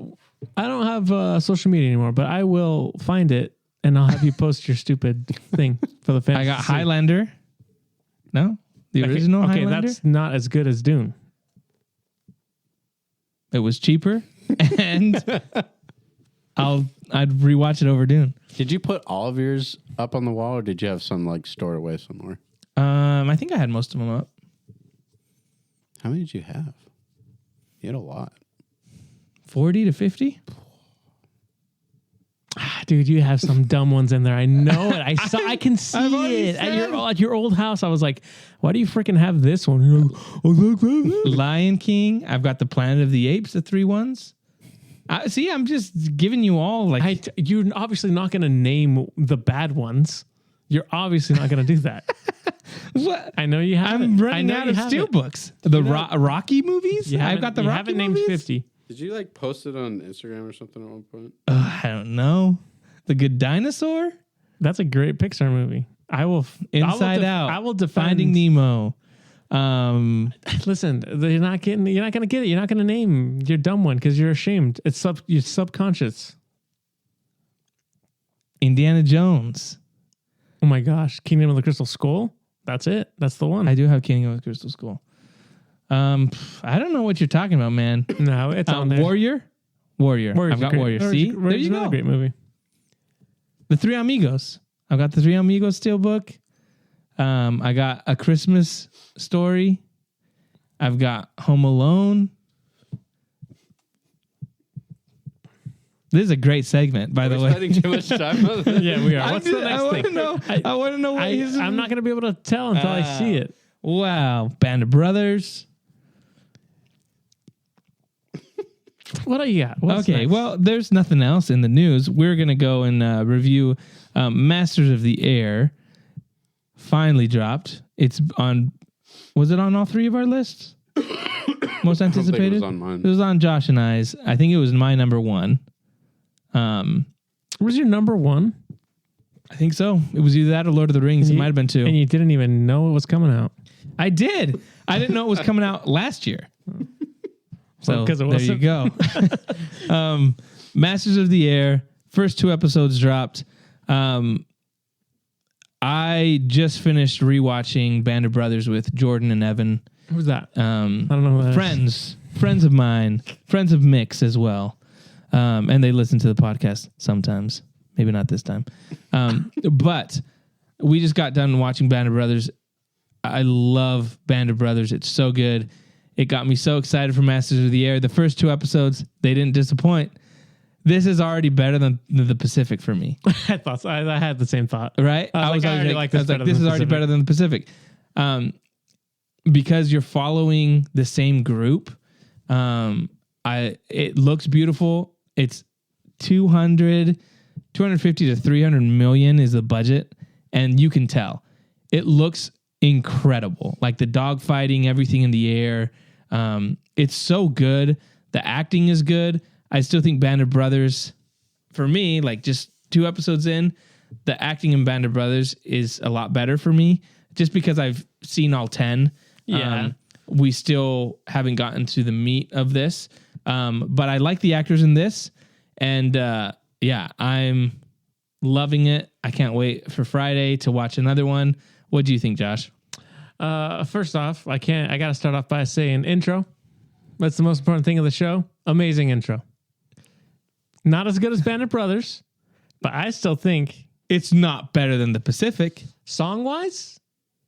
don't have social media anymore, but I will find it and I'll have you post your stupid thing for the fans. I got to see. Highlander. No? The original Okay, Highlander? that's not as good as Dune. It was cheaper, and I'd rewatch it over Dune. Did you put all of yours up on the wall, or did you have some like stored away somewhere? I think I had most of them up. How many did you have? You had a lot. 40 to 50? Dude, you have some dumb ones in there. I know it. I can I've see already it said- at your old house. I was like, why do you freaking have this one? You're like, oh, look. Lion King. I've got the Planet of the Apes, the 3 ones. See, I'm just giving you all like... You're obviously not going to name the bad ones. You're obviously not going to do that. What? I know you have. I'm it. I running know out you of have it. steelbooks. The Rocky movies? You I've got the you Rocky haven't named movies? 50. Did you like post it on Instagram or something at one point? I don't know. The Good Dinosaur? That's a great Pixar movie. Inside Out. I will defend. Finding Nemo. Listen, you're not going to get it. You're not going to name your dumb one because you're ashamed. You're subconscious. Indiana Jones. Oh my gosh, Kingdom of the Crystal Skull. That's it. That's the one. I do have Kingdom of the Crystal Skull. I don't know what you're talking about, man. No, it's on there. Warrior. I've got Warrior. See, there you go. Great movie. The Three Amigos. I've got the Three Amigos Steelbook. I got A Christmas Story. I've got Home Alone. This is a great segment, by the way. Spending too much time on this. Yeah, we are. What's the next thing? I want to know what I'm not going to be able to tell until I see it. Wow. Band of Brothers. What do you got? What's Okay, next? well, there's nothing else in the news. We're going to go and review Masters of the Air. Finally dropped. It's on... Was it on all three of our lists? Most anticipated? It was on mine. It was on Josh and I's. I think it was my number one. Was your number one? I think so. It was either that or Lord of the Rings. It might have been two. And you didn't even know it was coming out. I did. I didn't know it was coming out last year. So because there you go. Masters of the Air. First 2 episodes dropped. I just finished rewatching Band of Brothers with Jordan and Evan. Who's that? I don't know who that is. Friends of mine, friends of Mick's as well. And they listen to the podcast sometimes. Maybe not this time. But we just got done watching Band of Brothers. I love Band of Brothers. It's so good. It got me so excited for Masters of the Air. The first 2 episodes, they didn't disappoint. This is already better than the Pacific for me. I thought so. I had the same thought. Right? I was already like, this is already better than the Pacific. Because you're following the same group. It looks beautiful. It's 250 to 300 million is the budget. And you can tell. It looks incredible. Like the dog fighting, everything in the air. It's so good. The acting is good. I still think Band of Brothers, for me, like just 2 episodes in, the acting in Band of Brothers is a lot better for me. Just because I've seen all 10. Yeah. We still haven't gotten to the meat of this. But I like the actors in this. And I'm loving it. I can't wait for Friday to watch another one. What do you think, Josh? First off, I got to start off by saying intro. That's the most important thing of the show. Amazing intro. Not as good as Band of Brothers, but I still think It's not better than the Pacific. song-wise,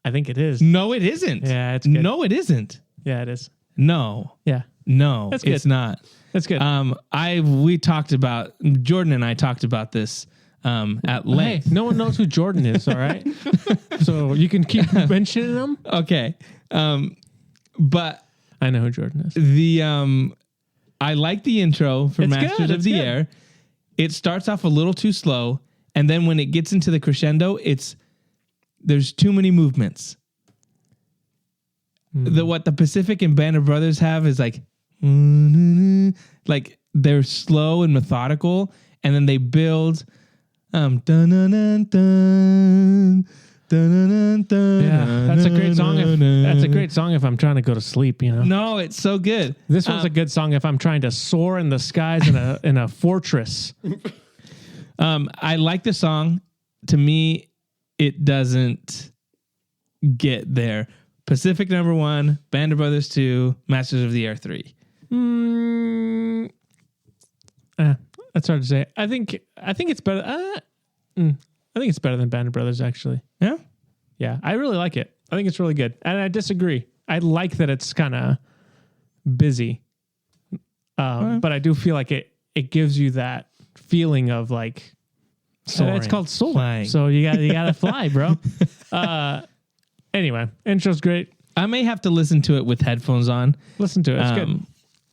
I think it is. No, it isn't. Yeah, it's good. No, it isn't. Yeah, it is. No. Yeah, No, That's good. it's not. that's good. We talked about, Jordan and I talked about this at Hey, length. no one knows who Jordan is, all right? So you can keep mentioning him. Okay. But I know who Jordan is. I like the intro for It's Masters good, of it's the good. Air. It starts off a little too slow, and then when it gets into the crescendo, there's too many movements. What the Pacific and Band of Brothers have is like they're slow and methodical, and then they build dun, dun, dun, dun, dun, dun, Yeah, that's a great song. That's a great song if I'm trying to go to sleep, you know. No, it's so good. This one's a good song if I'm trying to soar in the skies in a fortress. I like the song. To me, it doesn't get there. Pacific number 1, Band of Brothers 2, Masters of the Air 3. That's hard to say. I think it's better. I think it's better than Band of Brothers, actually. Yeah. Yeah, I really like it. I think it's really good. And I disagree. I like that it's kind of busy. But I do feel like it gives you that feeling of like Soaring. it's called soul. Flying. So you gotta fly, bro. Anyway, intro's great. I may have to listen to it with headphones on. Listen to it. It's good.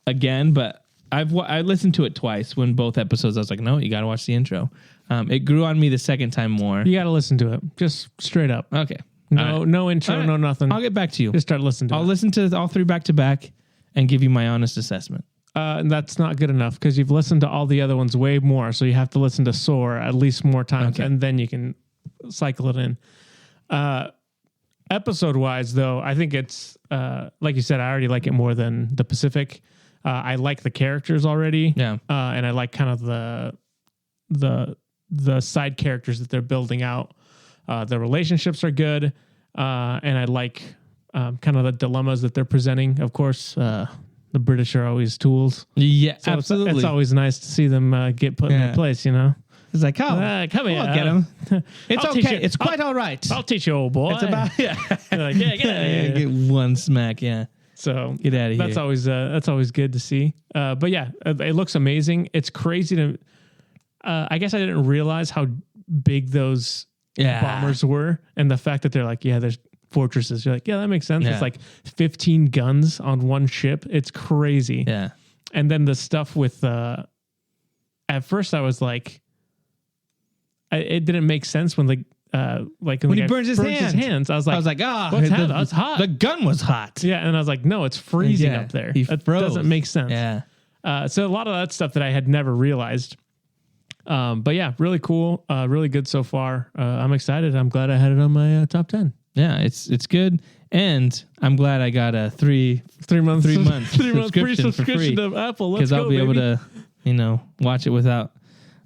Again, but I listened to it twice when both episodes. I was like, no, you got to watch the intro. It grew on me the second time more. You got to listen to it. Just straight up. Okay. No intro, All right. no nothing. I'll get back to you. Just start listening to I'll it. listen to all 3 back to back and give you my honest assessment. And that's not good enough because you've listened to all the other ones way more. So you have to listen to Soar at least more times, Okay. and then you can cycle it in. Episode wise, though, I think it's like you said. I already like it more than the Pacific. I like the characters already. Yeah. And I like kind of the side characters that they're building out. The relationships are good, and I like kind of the dilemmas that they're presenting. Of course, the British are always tools. Yeah, So absolutely. It's always nice to see them get put in their place, you know? It's like, come here. I'll get him. It's I'll okay. It's quite all right. I'll teach you, old boy. It's about, Like, get out of here. Get one smack, yeah. So Get out of here. That's always good to see. But yeah, it looks amazing. It's crazy to. I guess I didn't realize how big those bombers were, and the fact that they're like, there's fortresses. You're like, that makes sense. Yeah. It's like 15 guns on one ship. It's crazy. Yeah. And then the stuff with. At first, I was like, it didn't make sense when the. When he burns his hands, I was like, what's happening? That's hot. The gun was hot. Yeah, and I was like, no, it's freezing up there. That doesn't make sense. Yeah. So a lot of that stuff that I had never realized. But yeah, really cool. Really good so far. I'm excited. I'm glad I had it on my top 10. Yeah, it's good. And I'm glad I got a 3 month free subscription to Apple. Because I'll be able to, watch it without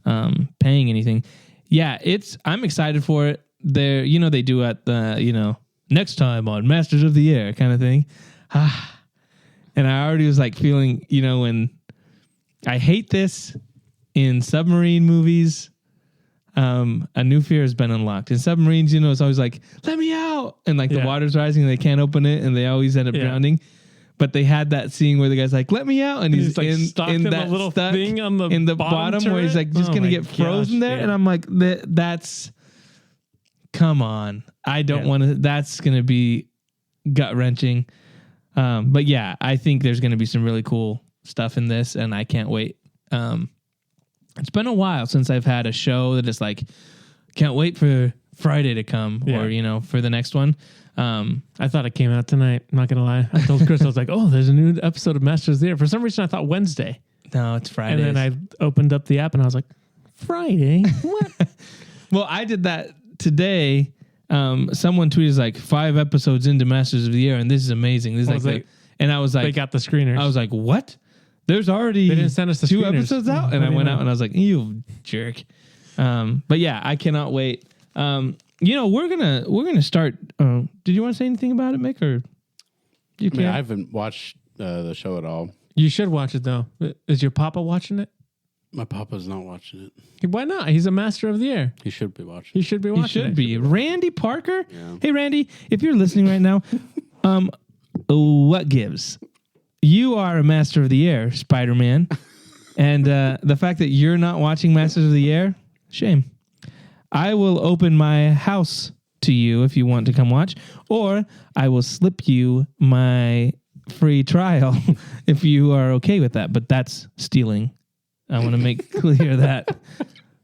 paying anything. Yeah, I'm excited for it. They do at the, next time on Masters of the Air kind of thing. And I already was like feeling, when I hate this in submarine movies, a new fear has been unlocked. In submarines, it's always like, let me out. And like the water's rising and they can't open it and they always end up drowning. But they had that scene where the guy's like, let me out. And he's like in that little thing on the bottom where he's like just going to get frozen there. And I'm like, that's, come on. I don't want to, that's going to be gut wrenching. But yeah, I think there's going to be some really cool stuff in this and I can't wait. It's been a while since I've had a show that is like, can't wait for Friday to come or, for the next one. I thought it came out tonight. I'm not going to lie. I told Chris, I was like, oh, there's a new episode of Masters of the Air. For some reason, I thought Wednesday. No, it's Friday. And then I opened up the app and I was like, Friday? What? Well, I did that today. Someone tweeted like 5 episodes into Masters of the Air, and this is amazing. This is and I was like, they got the screeners. I was like, what? There's already they didn't send us the 2 screeners. episodes out, and I went out and I was like, you jerk. But yeah, I cannot wait. We're gonna start. Did you want to say anything about it, Mick? Or I haven't watched the show at all. You should watch it though. Is your papa watching it? My papa's not watching it. Why not? He's a Master of the Air. He should be watching. He should be watching. He should be. Randy Parker. Yeah. Hey, Randy, if you're listening right now, what gives? You are a Master of the Air, Spider-Man, and the fact that you're not watching Masters of the Air, shame. I will open my house to you if you want to come watch, or I will slip you my free trial if you are okay with that. But that's stealing. I want to make clear that.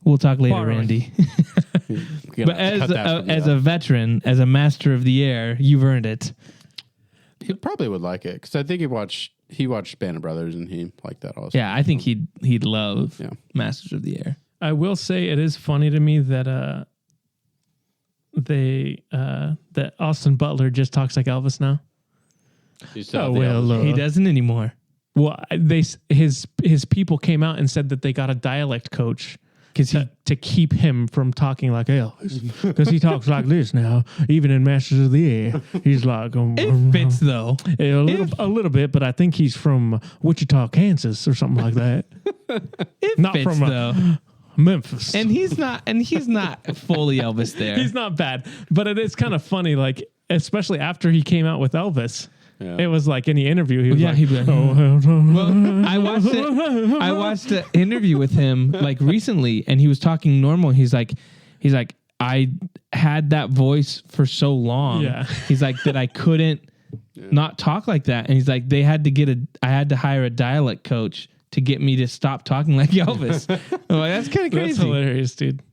We'll talk later, Randy. But as a veteran, as a Master of the Air, you've earned it. He probably would like it because I think he watched Band of Brothers and he liked that also. Yeah, I think he'd love Masters of the Air. I will say it is funny to me that that Austin Butler just talks like Elvis now. He doesn't anymore. Well, his people came out and said that they got a dialect coach to keep him from talking like Elvis because he talks like this now. Even in Masters of the Air, he's like it fits though a little bit, but I think he's from Wichita, Kansas, or something like that. Not fits, from though. Memphis, and he's not fully Elvis there. He's not bad, but it is kind of funny, like especially after he came out with Elvis. Yeah. It was like any interview. He was like, he'd be like, well, I watched an interview with him like recently, and he was talking normal. He's like, I had that voice for so long. Yeah. He's like that I couldn't not talk like that, and he's like I had to hire a dialect coach to get me to stop talking like Elvis. I'm like, that's kind of crazy. That's hilarious, dude.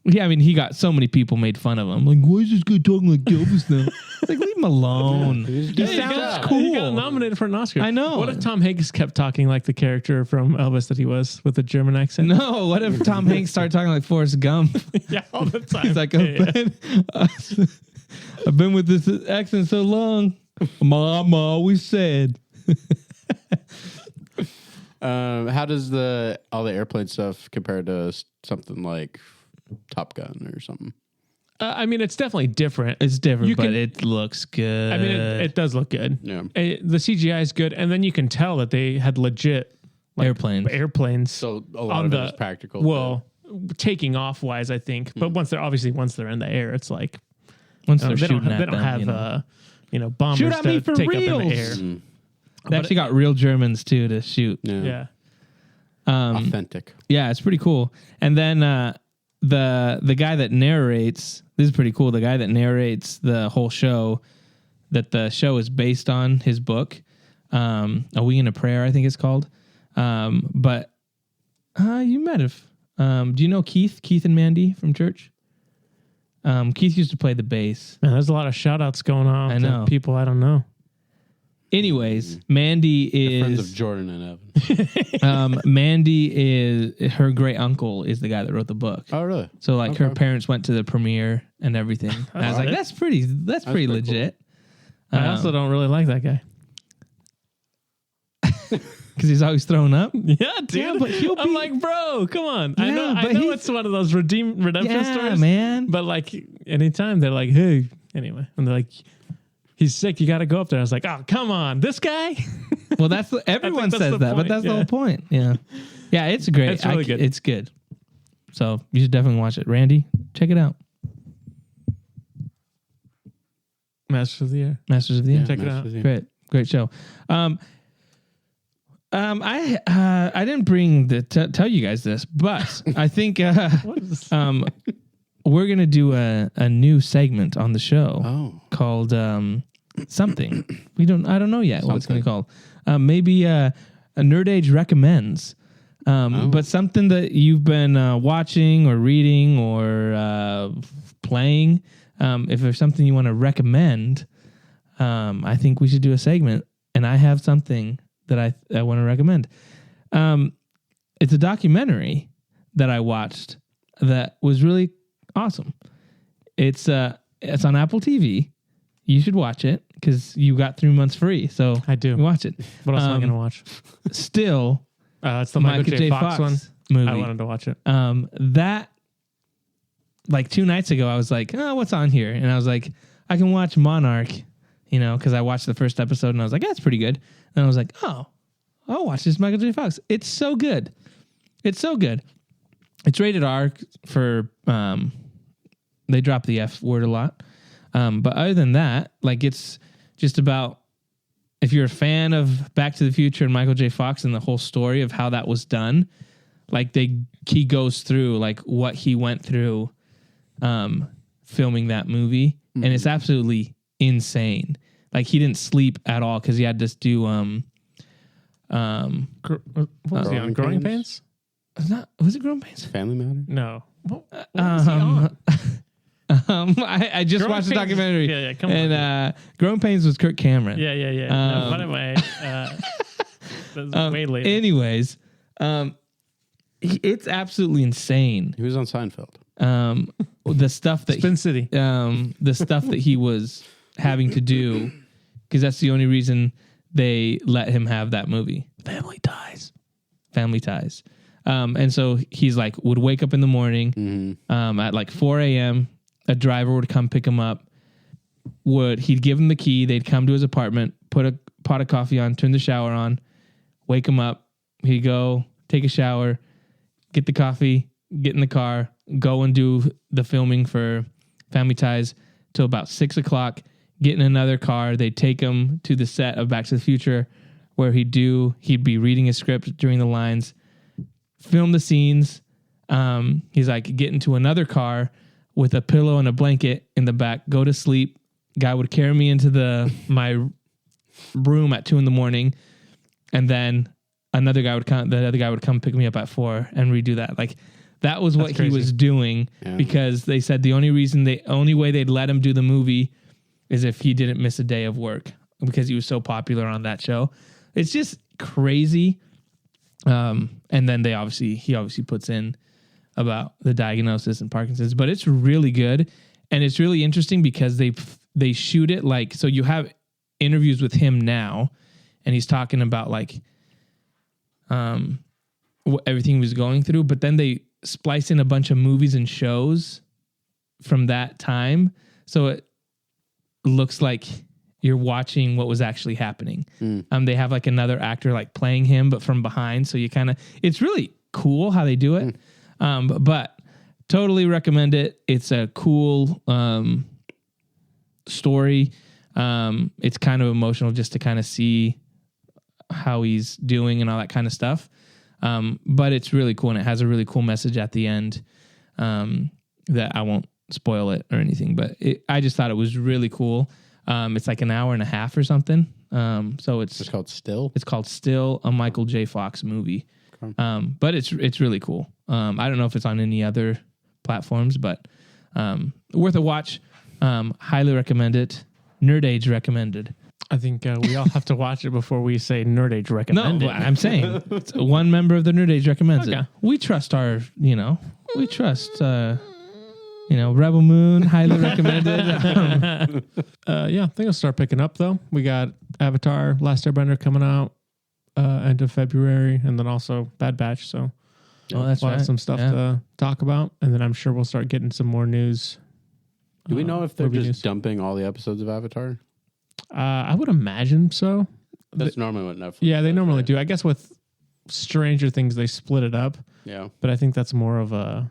Yeah, I mean, he got so many people made fun of him. Like, why is this guy talking like Elvis now? Like, leave him alone. He sounds cool. He got nominated for an Oscar. I know. What if Tom Hanks kept talking like the character from Elvis that he was with a German accent? No. What if Tom Hanks started talking like Forrest Gump? Yeah, all the time. He's like, I've been with this accent so long. Mama always said. How does all the airplane stuff compare to something like Top Gun or something? I mean, it's definitely different. It's different, but it looks good. I mean, it does look good. Yeah. The CGI is good, and then you can tell that they had legit airplanes. So a lot of it is practical. Well, taking off wise, I think. But once they're in the air, it's like once they're shooting they don't have bombers shoot at me for take reals. up in the air. They actually got real Germans too to shoot. Yeah. Authentic. Yeah, it's pretty cool. And then the guy that narrates, this is pretty cool. The guy that narrates the whole show, that the show is based on his book, A Wing and a Prayer, I think it's called. But you might have. Do you know Keith and Mandy from church? Keith used to play the bass. Man, there's a lot of shout outs going on. I know. To people I don't know. Anyways, Mandy is Friends of Jordan and Evan. Mandy is her great uncle is the guy that wrote the book. Oh, really? So like her parents went to the premiere and everything. And I was like, that's pretty pretty legit. Cool. I also don't really like that guy. Because he's always throwing up. Yeah, dude. Yeah, but I'm like, bro, come on. Yeah, I know it's one of those redemption stories. Man. But like anytime they're like, hey, anyway. And they're like, he's sick, you gotta go up there. I was like, oh, come on, this guy? Well, everyone that's says the that, point, but that's the whole point. Yeah. Yeah, it's great. It's really good. It's good. So you should definitely watch it. Randy, check it out. Masters of the Air. Masters of the Air. Check it out. Great show. I didn't bring tell you guys this, but I think we're gonna do a new segment on the show called something. I don't know yet what it's gonna be called. Maybe a Nerd Age recommends. But something that you've been watching or reading or playing. If there's something you want to recommend, I think we should do a segment. And I have something that I want to recommend. It's a documentary that I watched that was really awesome. It's on Apple TV. You should watch it because you got 3 months free. So I do. Watch it. What else am I going to watch? Still, it's the Michael J. Fox one movie. I wanted to watch it. That, like 2 nights ago, I was like, oh, what's on here? And I was like, I can watch Monarch, because I watched the first episode and I was like, that's pretty good. And I was like, oh, I'll watch this Michael J. Fox. It's so good. It's so good. It's rated R for, they drop the F word a lot. But other than that, like it's just about, if you're a fan of Back to the Future and Michael J. Fox and the whole story of how that was done, like he goes through like what he went through filming that movie. Mm-hmm. And it's absolutely insane. Like he didn't sleep at all because he had to do what was he on? Growing Pains? Was it Growing Pains? Family Matter? No. What was he on? I just Growing watched the Pains documentary. Yeah, come on. And Growing Pains was Kirk Cameron. Yeah. No, but anyway, that's way later. Anyways, it's absolutely insane. He was on Seinfeld. The stuff that Spin City. The stuff that he was having to do, because that's the only reason they let him have that movie. Family ties. And so he's like, would wake up in the morning at like 4 a.m. A driver would come pick him up. He'd give him the key. They'd come to his apartment, put a pot of coffee on, turn the shower on, wake him up. He'd go take a shower, get the coffee, get in the car, go and do the filming for Family Ties till about 6 o'clock. Get in another car. They'd take him to the set of Back to the Future, where he'd be reading his script during the lines, film the scenes. He's like, get into another car with a pillow and a blanket in the back, go to sleep. Guy would carry me into my room at 2 a.m. and then the other guy would come pick me up at 4 and redo that. Like that was what he was doing because they said the only way they'd let him do the movie is if he didn't miss a day of work because he was so popular on that show. It's just crazy. And then he obviously puts in about the diagnosis and Parkinson's, but it's really good. And it's really interesting because they shoot it like, so you have interviews with him now and he's talking about like, what everything he was going through, but then they splice in a bunch of movies and shows from that time. So it looks like you're watching what was actually happening. They have like another actor like playing him, but from behind. So you kind of, it's really cool how they do it. But totally recommend it. It's a cool story. It's kind of emotional just to kind of see how he's doing and all that kind of stuff. But it's really cool, and it has a really cool message at the end that I won't spoil it or anything, but I just thought it was really cool. It's like an hour and a half or something. So it's called Still. It's called Still, a Michael J. Fox movie. Okay. But it's really cool. I don't know if it's on any other platforms, but worth a watch. Highly recommend it. Nerd Age recommended. I think we all have to watch it before we say Nerd Age recommended. No, I'm saying one member of the Nerd Age recommends it. We trust we trust Rebel Moon, highly recommended. Yeah, I think I'll start picking up though. We got Avatar, Last Airbender coming out end of February, and then also Bad Batch. So that's we'll right. have some stuff to talk about, and then I'm sure we'll start getting some more news. Do we know if they're just dumping all the episodes of Avatar? I would imagine so. That's normally what Netflix Yeah, they does, normally right? do. I guess with Stranger Things, they split it up. Yeah. But I think that's more of a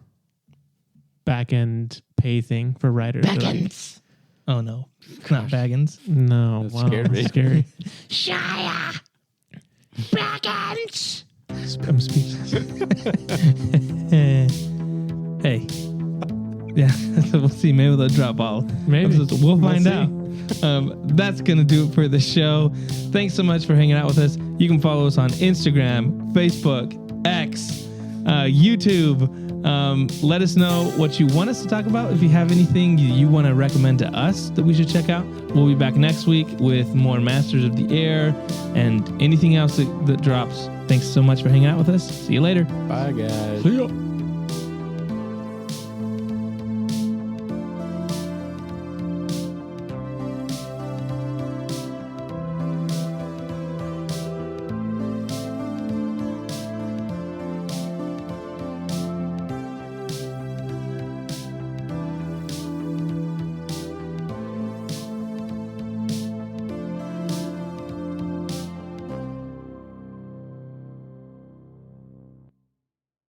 back-end pay thing for writers. Baggins. Oh, no. It's not Baggins. No. That Wow. scared me. That's scary. Shia! Baggins! I'm speechless. Hey. Yeah, we'll see. Maybe they'll drop all. Maybe. We'll find out. That's going to do it for the show. Thanks so much for hanging out with us. You can follow us on Instagram, Facebook, X, YouTube. Let us know what you want us to talk about. If you have anything you want to recommend to us that we should check out, we'll be back next week with more Masters of the Air and anything else that drops. Thanks so much for hanging out with us. See you later. Bye, guys. See ya.